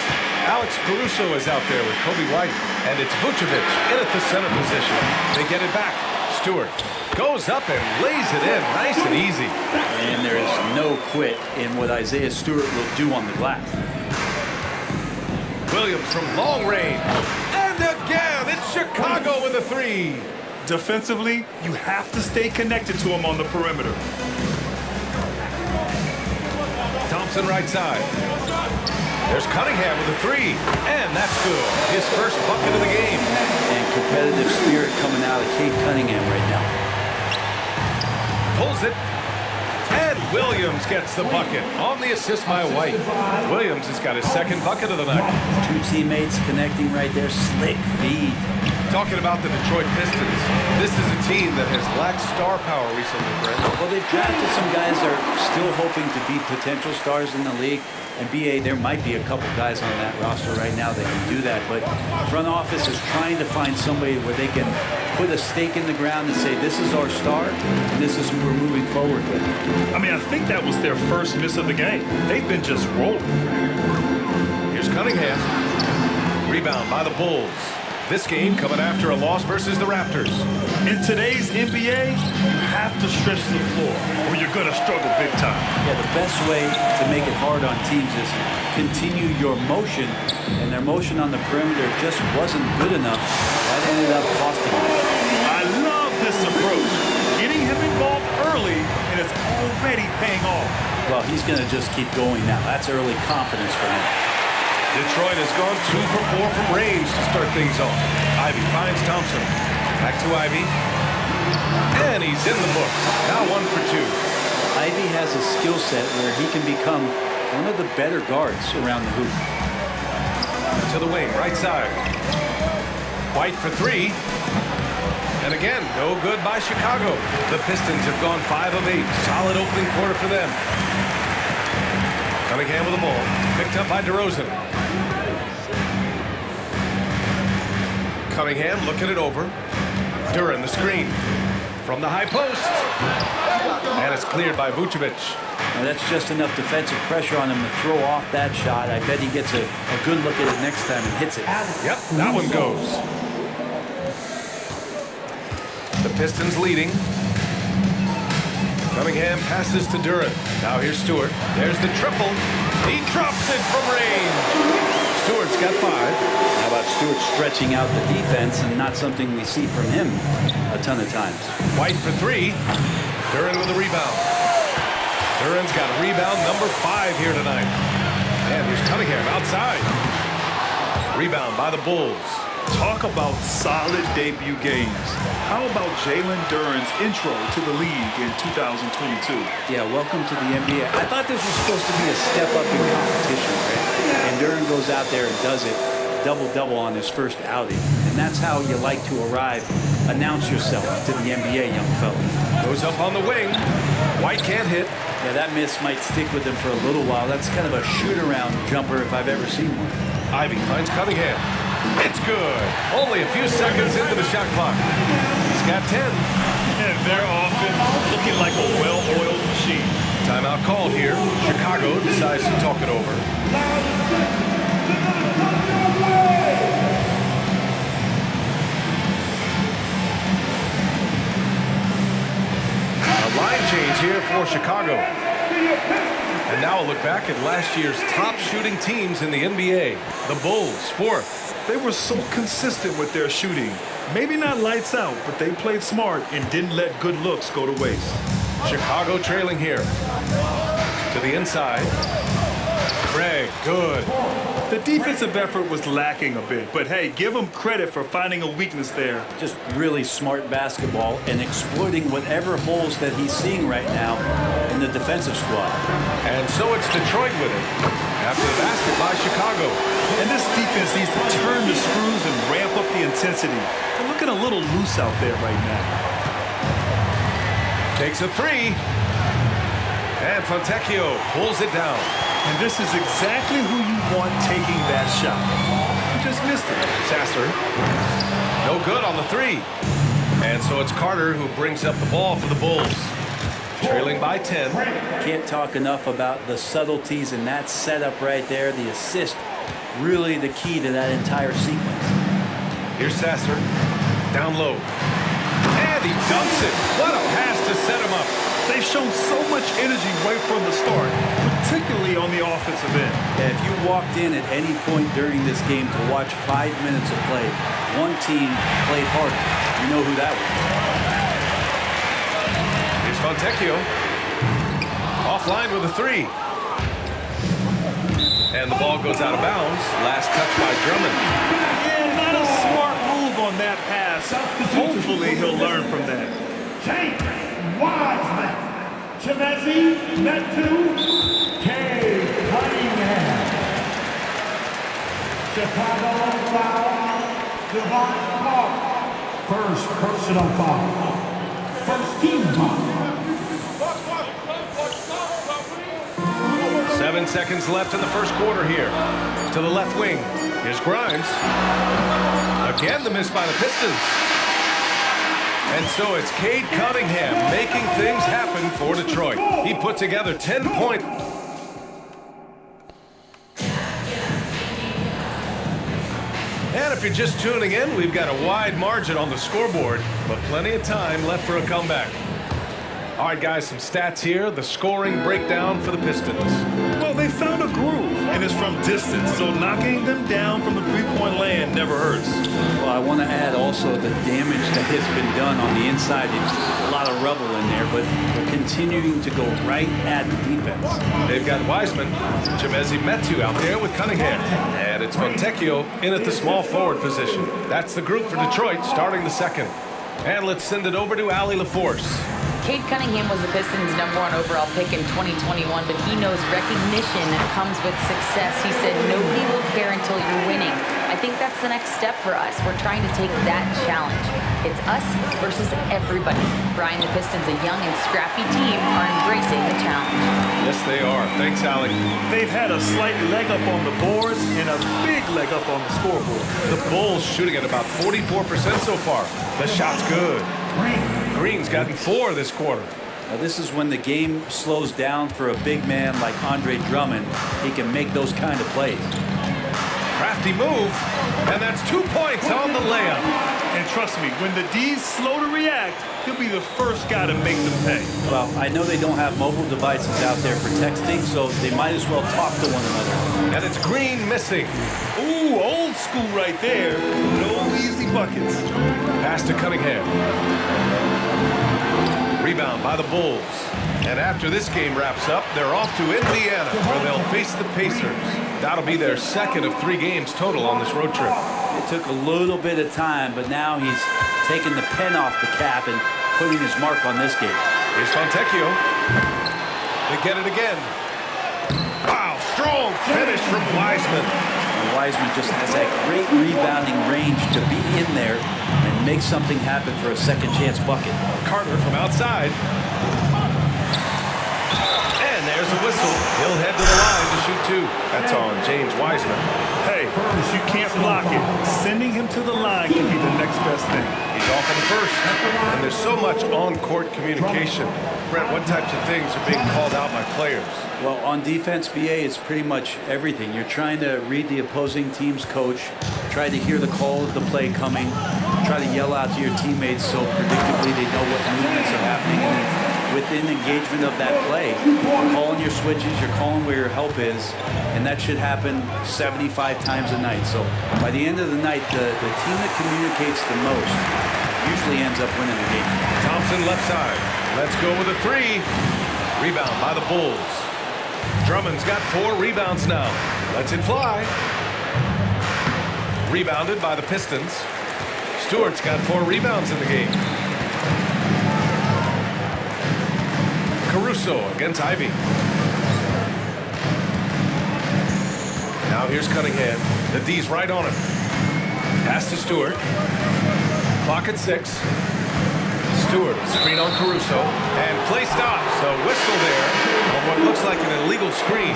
Alex Caruso is out there with Kobe White, and it's Vucevic in at the center position. They get it back. Stewart goes up and lays it in, nice and easy. And there is no quit in what Isaiah Stewart will do on the glass. Williams from long range. And again, it's Chicago with a three. Defensively, you have to stay connected to him on the perimeter. Thompson right side. There's Cunningham with a three, and that's good. His first bucket of the game. And competitive spirit coming out of Cade Cunningham right now. Pulls it, and Williams gets the bucket on the assist by White. Williams has got his second bucket of the night. Two teammates connecting right there. Slick feed. Talking about the Detroit Pistons, this is a team that has lacked star power recently, Brent. Well, they've drafted some guys that are still hoping to be potential stars in the league. And BA, there might be a couple guys on that roster right now that can do that. But front office is trying to find somebody where they can put a stake in the ground and say, this is our star, and this is who we're moving forward with. I mean, I think that was their first miss of the game. They've been just rolling. Here's Cunningham. Rebound by the Bulls. This game coming after a loss versus the Raptors. In today's NBA, you have to stretch the floor or you're going to struggle big time. Yeah, the best way to make it hard on teams is continue your motion, and their motion on the perimeter just wasn't good enough. That ended up costing them. I love this approach. Getting him involved early, and it's already paying off. Well, he's going to just keep going now. That's early confidence for him. Detroit has gone 2 for 4 from range to start things off. Ivy finds Thompson. Back to Ivy. And he's in the books. Now 1 for 2. Ivy has a skill set where he can become one of the better guards around the hoop. To the wing, right side. White for 3. And again, no good by Chicago. The Pistons have gone 5 of 8. Solid opening quarter for them. Cunningham with the ball. Picked up by DeRozan. Cunningham looking it over. Duran the screen. From the high post. And it's cleared by Vucevic. Now that's just enough defensive pressure on him to throw off that shot. I bet he gets a good look at it next time and hits it. Yep, that one goes. The Pistons leading. Cunningham passes to Duran. Now here's Stewart. There's the triple. He drops it from range. Stewart's got 5. How about Stewart stretching out the defense, and not something we see from him a ton of times. White for 3. Duran with a rebound. Duran's got rebound number 5 here tonight. And here's Cunningham outside. Rebound by the Bulls. Talk about solid debut games. How about Jalen Duran's intro to the league in 2022? Yeah, welcome to the NBA. I thought this was supposed to be a step up in competition, right? And Duran goes out there and does it, double-double on his first outing. And that's how you like to arrive. Announce yourself to the NBA, young fella. Goes up on the wing. White can't hit. Yeah, that miss might stick with him for a little while. That's kind of a shoot-around jumper if I've ever seen one. Ivy finds Cunningham. It's good. Only a few seconds into the shot clock. He's got 10. And their offense looking like a well-oiled machine. Timeout called here. Chicago decides to talk it over. A line change here for Chicago. And now a look back at last year's top shooting teams in the NBA. The Bulls, 4th. They were so consistent with their shooting. Maybe not lights out, but they played smart and didn't let good looks go to waste. Chicago trailing here. To the inside. Craig, good. The defensive effort was lacking a bit, but hey, give them credit for finding a weakness there. Just really smart basketball and exploiting whatever holes that he's seeing right now in the defensive squad. And so it's Detroit with it after the basket by Chicago. And this defense needs to turn the screws and ramp up the intensity. They're looking a little loose out there right now. Takes a three. And Fontecchio pulls it down. And this is exactly who you want taking that shot. You just missed it. Sasser. No good on the three. And so it's Carter who brings up the ball for the Bulls. Trailing by 10. Can't talk enough about the subtleties in that setup right there. The assist, really the key to that entire sequence. Here's Sasser. Down low. And he dunks it. What a pass to set him up. They've shown so much energy right from the start, particularly on the offensive end. Yeah, if you walked in at any point during this game to watch 5 minutes of play, one team played harder. You know who that was. Here's Fontecchio. Offline with a three. And the ball goes out of bounds. Last touch by Drummond. Yeah, not a smart move on that pass. Hopefully he'll learn from that. Wiseman, Chimezie Metu, Cade Cunningham. Chicago foul, Devon Clark. First personal foul. First team foul. 7 seconds left in the first quarter here. To the left wing. Here's Grimes. Again, the miss by the Pistons. And so it's Cade Cunningham making things happen for Detroit. He put together 10 points. And if you're just tuning in, we've got a wide margin on the scoreboard, but plenty of time left for a comeback. All right, guys, some stats here. The scoring breakdown for the Pistons. Well, they found a groove, and it's from distance, so knocking them down from the three-point land never hurts. Well, I want to add also the damage that has been done on the inside. There's a lot of rubble in there, but they're continuing to go right at the defense. They've got Wiseman, Chimezie Metu out there with Cunningham. And it's Fontecchio in at the small forward position. That's the group for Detroit starting the second. And let's send it over to Allie LaForce. Cade Cunningham was the Pistons' #1 overall pick in 2021, but he knows recognition comes with success. He said, nobody will care until you're winning. I think that's the next step for us. We're trying to take that challenge. It's us versus everybody. Brian, the Pistons, a young and scrappy team, are embracing the challenge. Yes, they are. Thanks, Allie. They've had a slight leg up on the boards and a big leg up on the scoreboard. The Bulls shooting at about 44% so far. The shot's good. Green's gotten 4 this quarter. Now, this is when the game slows down for a big man like Andre Drummond. He can make those kind of plays. Crafty move, and that's 2 points on the layup. And trust me, when the D's slow to react, he'll be the first guy to make them pay. Well, I know they don't have mobile devices out there for texting, so they might as well talk to one another. And it's Green missing. Ooh, old school right there. No easy buckets. Pass to Cunningham. Rebound by the Bulls. And after this game wraps up, they're off to Indiana, where they'll face the Pacers. That'll be their second of 3 games total on this road trip. It took a little bit of time, but now he's taking the pen off the cap and putting his mark on this game. Here's Fontecchio. They get it again. Wow, strong finish from Wiseman. And Wiseman just has that great rebounding range to be in there and make something happen for a second chance bucket. Carter from outside. And there's a whistle. He'll head to the line to shoot 2. That's on James Wiseman. Hey, first, you can't block it. Sending him to the line can be the next best thing. He's off on the first. And there's so much on-court communication. Brent, what types of things are being called out by players? Well, on defense, BA, it's pretty much everything. You're trying to read the opposing team's coach, try to hear the call of the play coming, try to yell out to your teammates so predictably they know what movements are happening. And within engagement of that play, you're calling your switches, you're calling where your help is, and that should happen 75 times a night. So by the end of the night, the team that communicates the most usually ends up winning the game. Thompson left side. Let's go with a 3. Rebound by the Bulls. Drummond's got 4 rebounds now. Lets it fly. Rebounded by the Pistons. Stewart's got 4 rebounds in the game. Caruso against Ivy. Now here's Cunningham. The D's right on him. Pass to Stewart. Clock at 6. Stewart, screen on Caruso, and play stops. A whistle there on what looks like an illegal screen.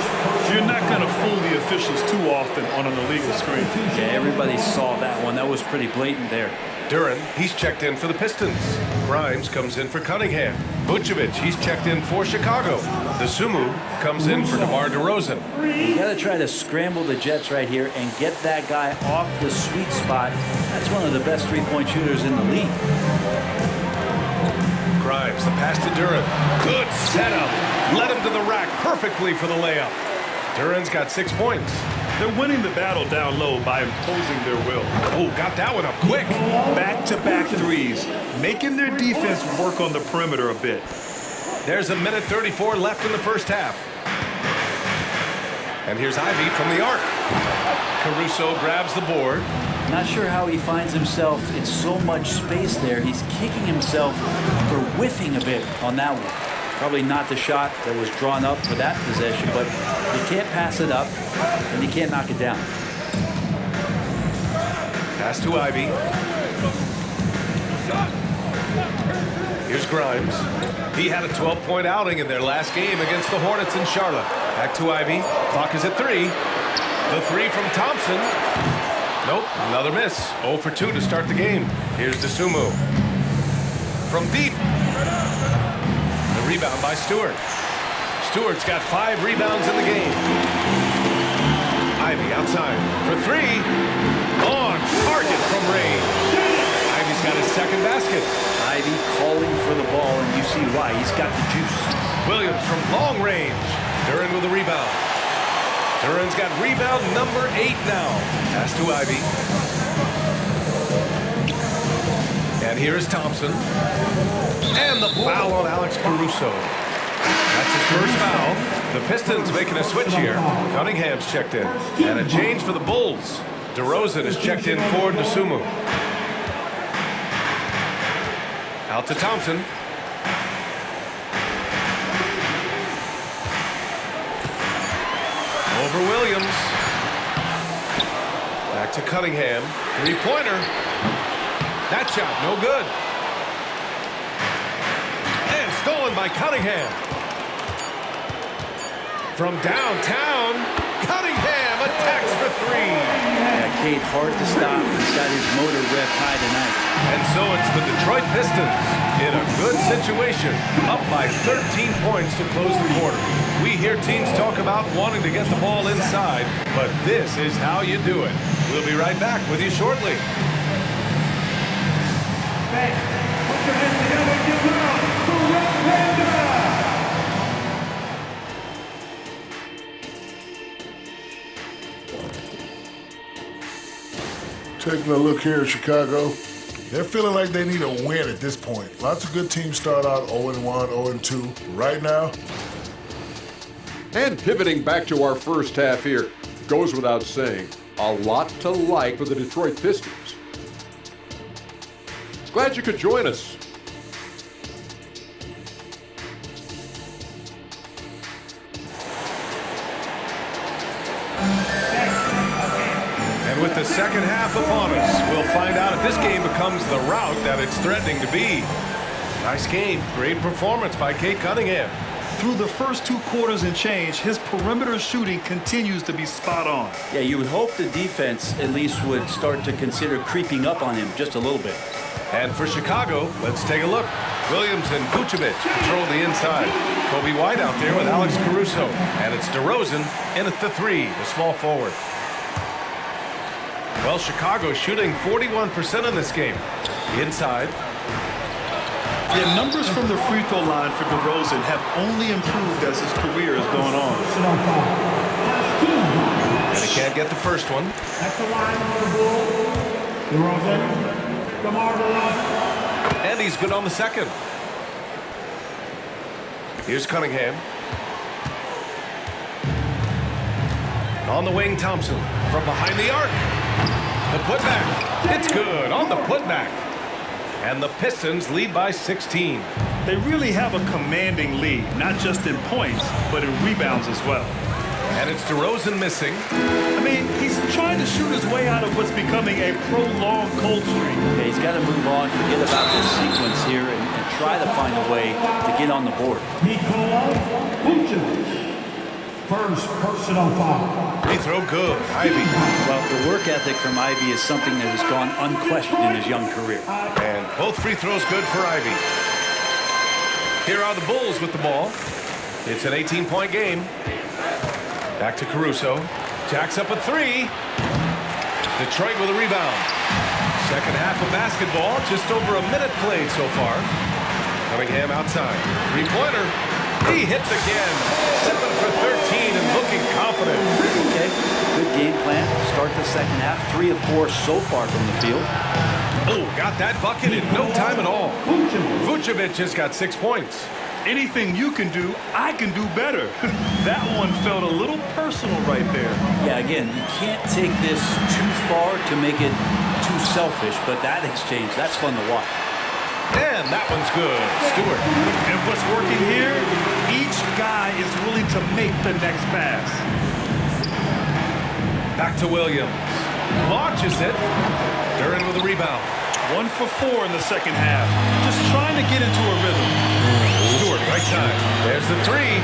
You're not going to fool the officials too often on an illegal screen. Yeah, everybody saw that one. That was pretty blatant there. Duran, he's checked in for the Pistons. Grimes comes in for Cunningham. Vucevic, he's checked in for Chicago. DeSumo comes in for DeMar DeRozan. You got to try to scramble the Jets right here and get that guy off the sweet spot. That's one of the best three-point shooters in the league. Grimes, the pass to Duran. Good setup. Led him to the rack perfectly for the layup. Duran's got 6 points. They're winning the battle down low by imposing their will. Oh, got that one up quick. Back-to-back threes, making their defense work on the perimeter a bit. There's 1:34 left in the first half. And here's Ivy from the arc. Caruso grabs the board. Not sure how he finds himself in so much space there. He's kicking himself for whiffing a bit on that one. Probably not the shot that was drawn up for that possession, but you can't pass it up, and you can't knock it down. Pass to Ivy. Here's Grimes. He had a 12-point outing in their last game against the Hornets in Charlotte. Back to Ivy. Clock is at 3. The 3 from Thompson. Nope, another miss. 0 for 2 to start the game. Here's DeSumo. From deep. Rebound by Stewart. Stewart's got 5 rebounds in the game. Ivy outside for 3. On target from range. Ivy's got his second basket. Ivy calling for the ball, and you see why. He's got the juice. Williams from long range. Duran with a rebound. Duran's got rebound number 8 now. Pass to Ivy. And here is Thompson. And the foul on Alex Caruso. That's his first foul. The Pistons making a switch here. Cunningham's checked in. And a change for the Bulls. DeRozan is checked in for DeSumo. Out to Thompson. Over Williams. Back to Cunningham. 3-pointer. That shot, no good. And stolen by Cunningham. From downtown, Cunningham attacks for 3. Yeah, Cade, hard to stop. He's got his motor revved high tonight. And so it's the Detroit Pistons in a good situation, up by 13 points to close the quarter. We hear teams talk about wanting to get the ball inside, but this is how you do it. We'll be right back with you shortly. Put your hands together and give it up for Red Panda! Taking a look here at Chicago, they're feeling like they need a win at this point. Lots of good teams start out 0-1, 0-2. Right now, and pivoting back to our first half here, goes without saying, a lot to like for the Detroit Pistons. Glad you could join us. And with the second half upon us, we'll find out if this game becomes the rout that it's threatening to be. Nice game. Great performance by Cade Cunningham. Through the first 2 quarters and change, his perimeter shooting continues to be spot on. Yeah, you would hope the defense at least would start to consider creeping up on him just a little bit. And for Chicago, let's take a look. Williams and Vucevic control the inside. Kobe White out there with Alex Caruso. And it's DeRozan in at the 3, the small forward. Well, Chicago shooting 41% in this game. Inside. The numbers from the free throw line for DeRozan have only improved as his career has gone on. And he can't get the first one. That's the line on the Bulls. DeRozan, DeMar DeRozan. And he's good on the second. Here's Cunningham. On the wing, Thompson from behind the arc. The putback. It's good on the putback. And the Pistons lead by 16. They really have a commanding lead, not just in points, but in rebounds as well. And it's DeRozan missing. I mean, he's trying to shoot his way out of what's becoming a prolonged cold streak. Yeah, he's got to move on, forget about this sequence here, and try to find a way to get on the board. Nikola Vucevic. First personal foul. Free throw good. Ivy. Well, the work ethic from Ivy is something that has gone unquestioned in his young career. And both free throws good for Ivy. Here are the Bulls with the ball. It's an 18-point game. Back to Caruso. Jacks up a three. Detroit with a rebound. Second half of basketball. Just over a minute played so far. Cunningham outside. Three-pointer. He hits again. 7 for 13 and looking confident. Okay, good game plan. Start the second half. 3 of 4 so far from the field. Oh, got that bucket in no time at all. Vucevic just got 6 points. Anything you can do, I can do better. That one felt a little personal right there. Yeah, again, you can't take this too far to make it too selfish, but that exchange, that's fun to watch. And that one's good. Stewart. And what's working here, each guy is willing to make the next pass. Back to Williams. Launches it. Duran with a rebound. 1 for 4 in the second half. Just trying to get into a rhythm. Stewart, right side. There's the three.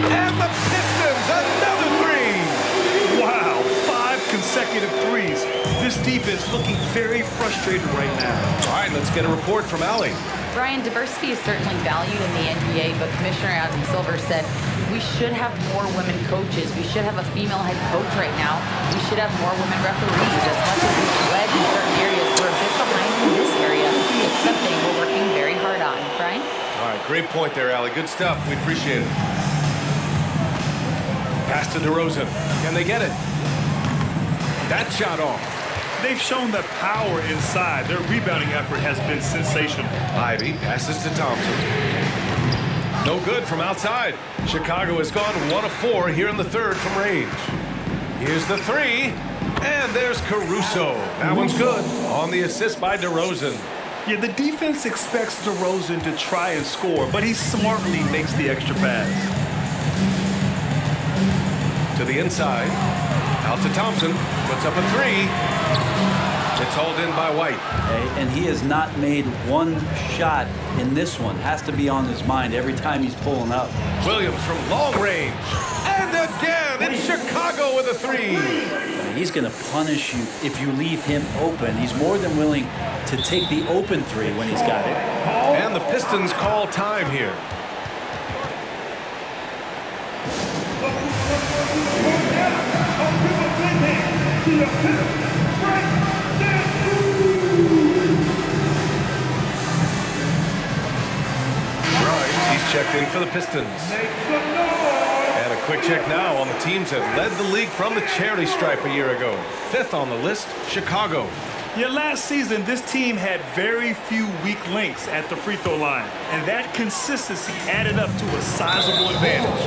And the Pistons, another three. Wow, 5 consecutive threes. This defense looking very frustrated right now. All right, let's get a report from Allie. Brian, diversity is certainly valued in the NBA, but Commissioner Adam Silver said we should have more women coaches. We should have a female head coach right now. We should have more women referees. As much as we've led in certain areas, we're a bit behind in this area. It's something we're working very hard on. Brian? All right, great point there, Allie. Good stuff. We appreciate it. Pass to DeRozan. Can they get it? That shot off. They've shown the power inside. Their rebounding effort has been sensational. Ivy passes to Thompson. No good from outside. Chicago has gone 1 of 4 here in the third from range. Here's the three. And there's Caruso. That one's good. On the assist by DeRozan. Yeah, the defense expects DeRozan to try and score, but he smartly makes the extra pass. To the inside. Out to Thompson. Puts up a three. It's hauled in by White. And he has not made one shot in this one. Has to be on his mind every time he's pulling up. Williams from long range. And again, it's Chicago with a three. He's going to punish you if you leave him open. He's more than willing to take the open three when he's got it. And the Pistons call time here. He's checked in for the Pistons. And a quick check now on the teams that led the league from the charity stripe a year ago. 5th on the list, Chicago. Yeah, last season, this team had very few weak links at the free throw line, and that consistency added up to a sizable advantage.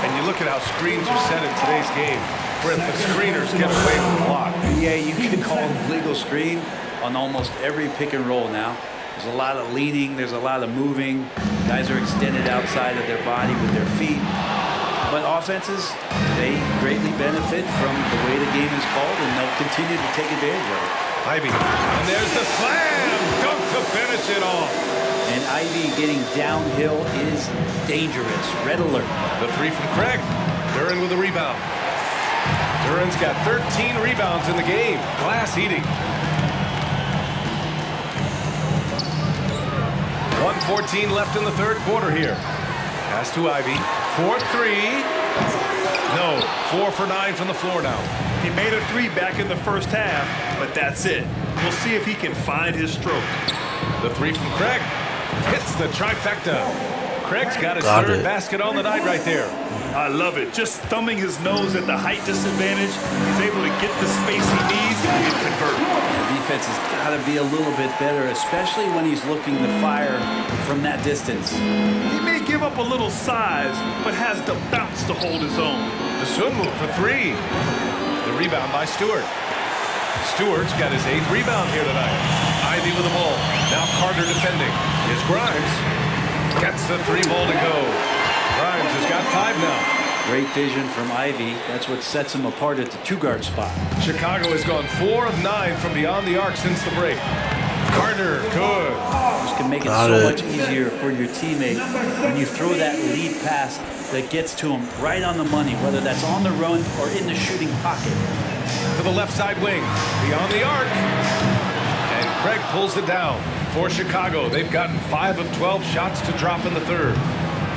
And you look at how screens are set in today's game. Brent, the screeners get away with a lot. Yeah, you can call it legal screen on almost every pick and roll now. There's a lot of leaning, there's a lot of moving. Guys are extended outside of their body with their feet. But offenses, they greatly benefit from the way the game is called, and they'll continue to take advantage of it. Ivy, and there's the slam dunk to finish it off. And Ivy getting downhill is dangerous. Red alert. The three from Craig. Duran with a rebound. Duran's got 13 rebounds in the game. Glass eating. 1:14 left in the third quarter here. Pass to Ivy. 4-3. No, 4 for 9 from the floor now. He made a three back in the first half, but that's it. We'll see if he can find his stroke. The three from Craig hits the trifecta. Craig's got his third basket on the night right there. I love it. Just thumbing his nose at the height disadvantage, he's able to get the space he needs and convert. The defense has got to be a little bit better, especially when he's looking to fire from that distance. He may give up a little size, but has the bounce to hold his own. The Sun move for three. The rebound by Stewart. Stewart's got his 8th rebound here tonight. Ivy with the ball. Now Carter defending. Here's Grimes. Gets the 3 ball to go. Grimes has got 5 now. Great vision from Ivy. That's what sets him apart at the 2-guard spot. Chicago has gone 4 of 9 from beyond the arc since the break. Carter, good. This can make it so much easier for your teammate when you throw that lead pass that gets to him right on the money, whether that's on the run or in the shooting pocket. To the left side wing, beyond the arc. And Craig pulls it down for Chicago. They've gotten 5 of 12 shots to drop in the third.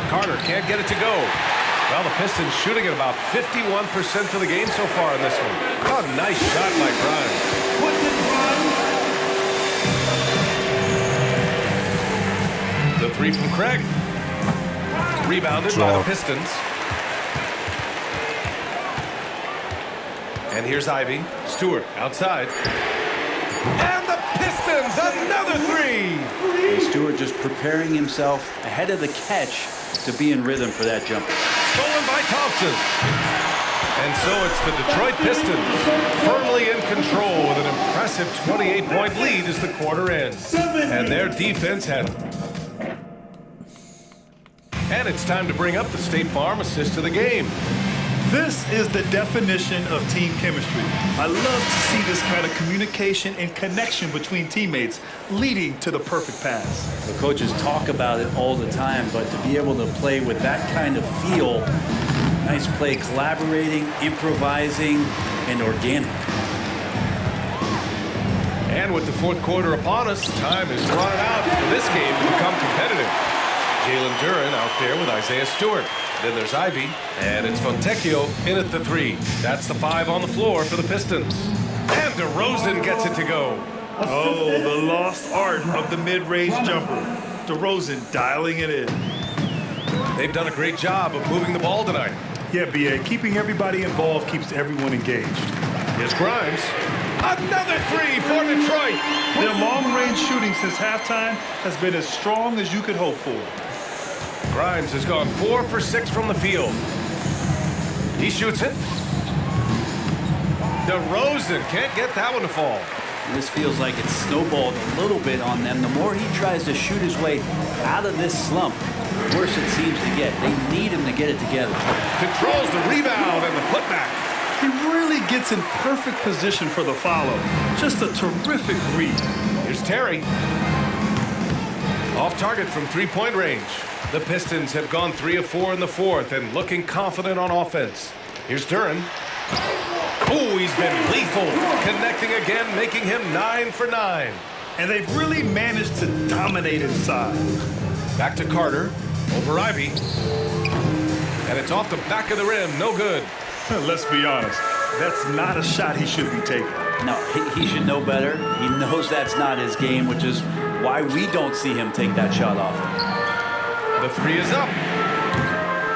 Carter can't get it to go. Well, the Pistons shooting at about 51% for the game so far in this one. Oh, nice shot by Grimes. The 3 from Craig. Rebounded by the Pistons. And here's Ivy. Stewart outside. And the Pistons, another 3! And Stewart just preparing himself ahead of the catch to be in rhythm for that jumper. Stolen by Thompson. And so it's the Detroit Pistons firmly in control with an impressive 28-point lead as the quarter ends. And their defense had... And it's time to bring up the State Farm assist to the game. This is the definition of team chemistry. I love to see this kind of communication and connection between teammates leading to the perfect pass. The coaches talk about it all the time, but to be able to play with that kind of feel, nice play, collaborating, improvising, and organic. And with the fourth quarter upon us, time is running out for this game to become competitive. Jalen Duren out there with Isaiah Stewart. Then there's Ivy, and it's Fontecchio in at the 3. That's the 5 on the floor for the Pistons. And DeRozan gets it to go. Oh, the lost art of the mid-range jumper. DeRozan dialing it in. They've done a great job of moving the ball tonight. Yeah, B.A., keeping everybody involved keeps everyone engaged. Here's Grimes. Another 3 for Detroit. Their long-range shooting since halftime has been as strong as you could hope for. Grimes has gone 4 for 6 from the field. He shoots it. DeRozan can't get that one to fall. This feels like it's snowballed a little bit on them. The more he tries to shoot his way out of this slump, the worse it seems to get. They need him to get it together. Controls the rebound and the putback. He really gets in perfect position for the follow. Just a terrific read. Here's Terry. Off target from 3-point range. The Pistons have gone 3 of 4 in the fourth and looking confident on offense. Here's Duren. Oh, he's been lethal. Connecting again, making him 9 for 9. And they've really managed to dominate inside. Back to Carter. Over Ivy. And it's off the back of the rim. No good. Let's be honest. That's not a shot he should be taking. No, he should know better. He knows that's not his game, which is why we don't see him take that shot off. The 3 is up.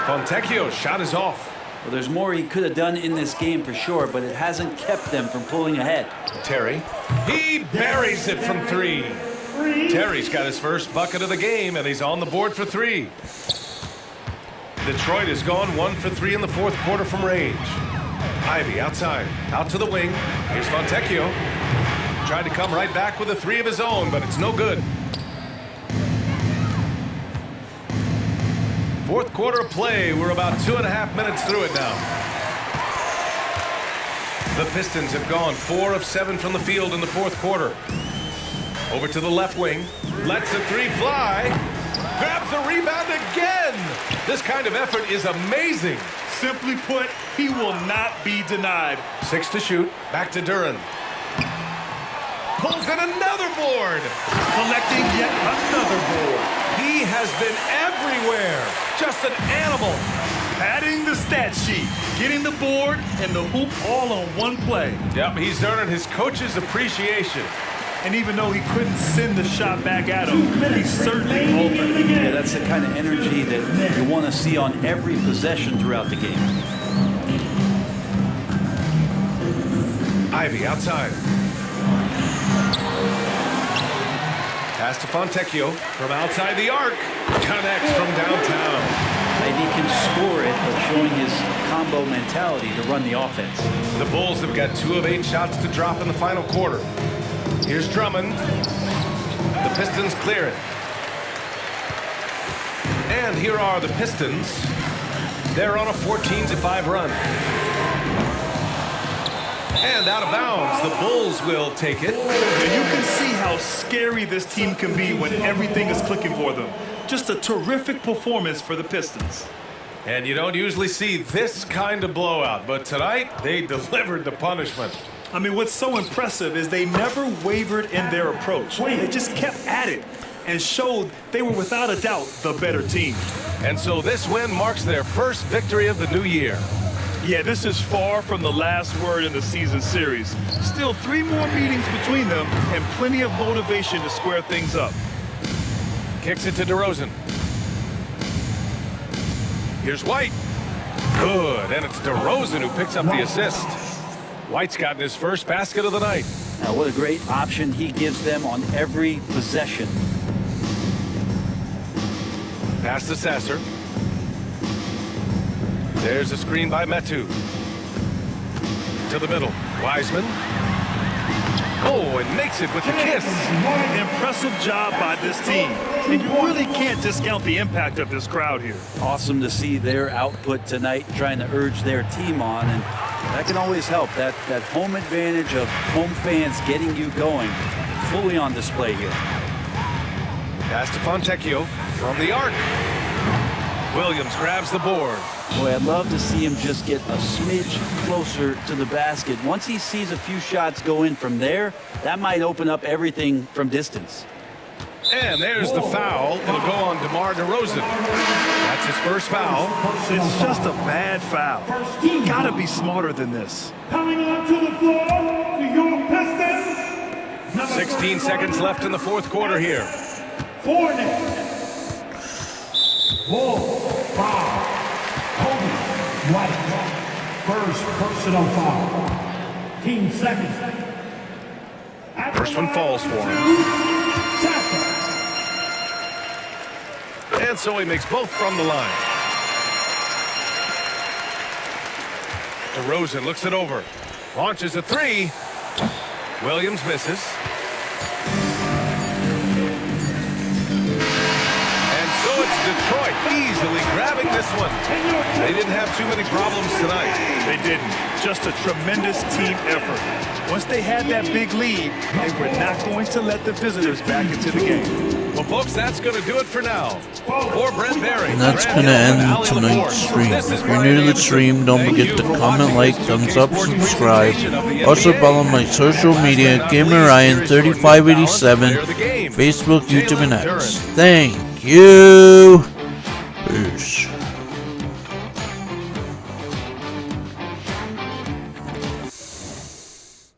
Fontecchio's shot is off. Well, there's more he could have done in this game for sure, but it hasn't kept them from pulling ahead. Terry. He buries it from 3. Terry's got his first bucket of the game, and he's on the board for 3. Detroit has gone 1 for 3 in the fourth quarter from range. Ivy outside, out to the wing. Here's Fontecchio. Tried to come right back with a 3 of his own, but it's no good. Fourth quarter of play. We're about 2.5 minutes through it now. The Pistons have gone 4 of 7 from the field in the fourth quarter. Over to the left wing. Lets the 3 fly. Grabs the rebound again. This kind of effort is amazing. Simply put, he will not be denied. 6 to shoot. Back to Duren. Pulls in another board. Collecting yet another board. He has been everywhere. Just an animal. Padding the stat sheet. Getting the board and the hoop all on one play. Yep, he's earning his coach's appreciation. And even though he couldn't send the shot back at him, he certainly opened. Yeah, that's the kind of energy that you want to see on every possession throughout the game. Ivy outside. Pass to Fontecchio from outside the arc. Connects from downtown. and he can score it, but showing his combo mentality to run the offense. The Bulls have got 2 of 8 shots to drop in the final quarter. Here's Drummond. The Pistons clear it. And here are the Pistons. They're on a 14-5 run. And out of bounds, the Bulls will take it. And you can see how scary this team can be when everything is clicking for them. Just a terrific performance for the Pistons. And you don't usually see this kind of blowout, but tonight they delivered the punishment. I mean, what's so impressive is they never wavered in their approach. They just kept at it and showed they were without a doubt the better team. And so this win marks their first victory of the new year. Yeah, this is far from the last word in the season series. Still 3 more meetings between them and plenty of motivation to square things up. Kicks it to DeRozan. Here's White. Good, and it's DeRozan who picks up the assist. White's gotten his first basket of the night. Now, what a great option he gives them on every possession. Pass to Sasser. There's a screen by Metu. To the middle. Wiseman. Oh, and makes it with the kiss. Impressive job by this team. And you really can't discount the impact of this crowd here. Awesome to see their output tonight, trying to urge their team on, and that can always help. That home advantage of home fans getting you going, fully on display here. Pass to Fontecchio from the arc. Williams grabs the board. Boy, I'd love to see him just get a smidge closer to the basket. Once he sees a few shots go in from there, that might open up everything from distance. And there's the foul. It'll go on DeMar DeRozan. That's his first foul. It's just a bad foul. You gotta be smarter than this. Coming onto the floor for your Pistons. 16 seconds left in the fourth quarter here. 4 net. Ball, foul. Kobe White. First personal foul. 15 seconds. First one falls for him. And so he makes both from the line. DeRozan looks it over. Launches a 3. Williams misses. Detroit easily grabbing this one. They didn't have too many problems tonight. They didn't. Just a tremendous team effort. Once they had that big lead, they were not going to let the visitors back into the game. Well, folks, that's going to do it for now. For Brent Barry. And that's going to end tonight's stream. If you're new to the stream, don't forget to comment, like, thumbs up, subscribe. Also follow my social media, GamerRyan3587, Facebook, YouTube, and X. Thank you. Peace.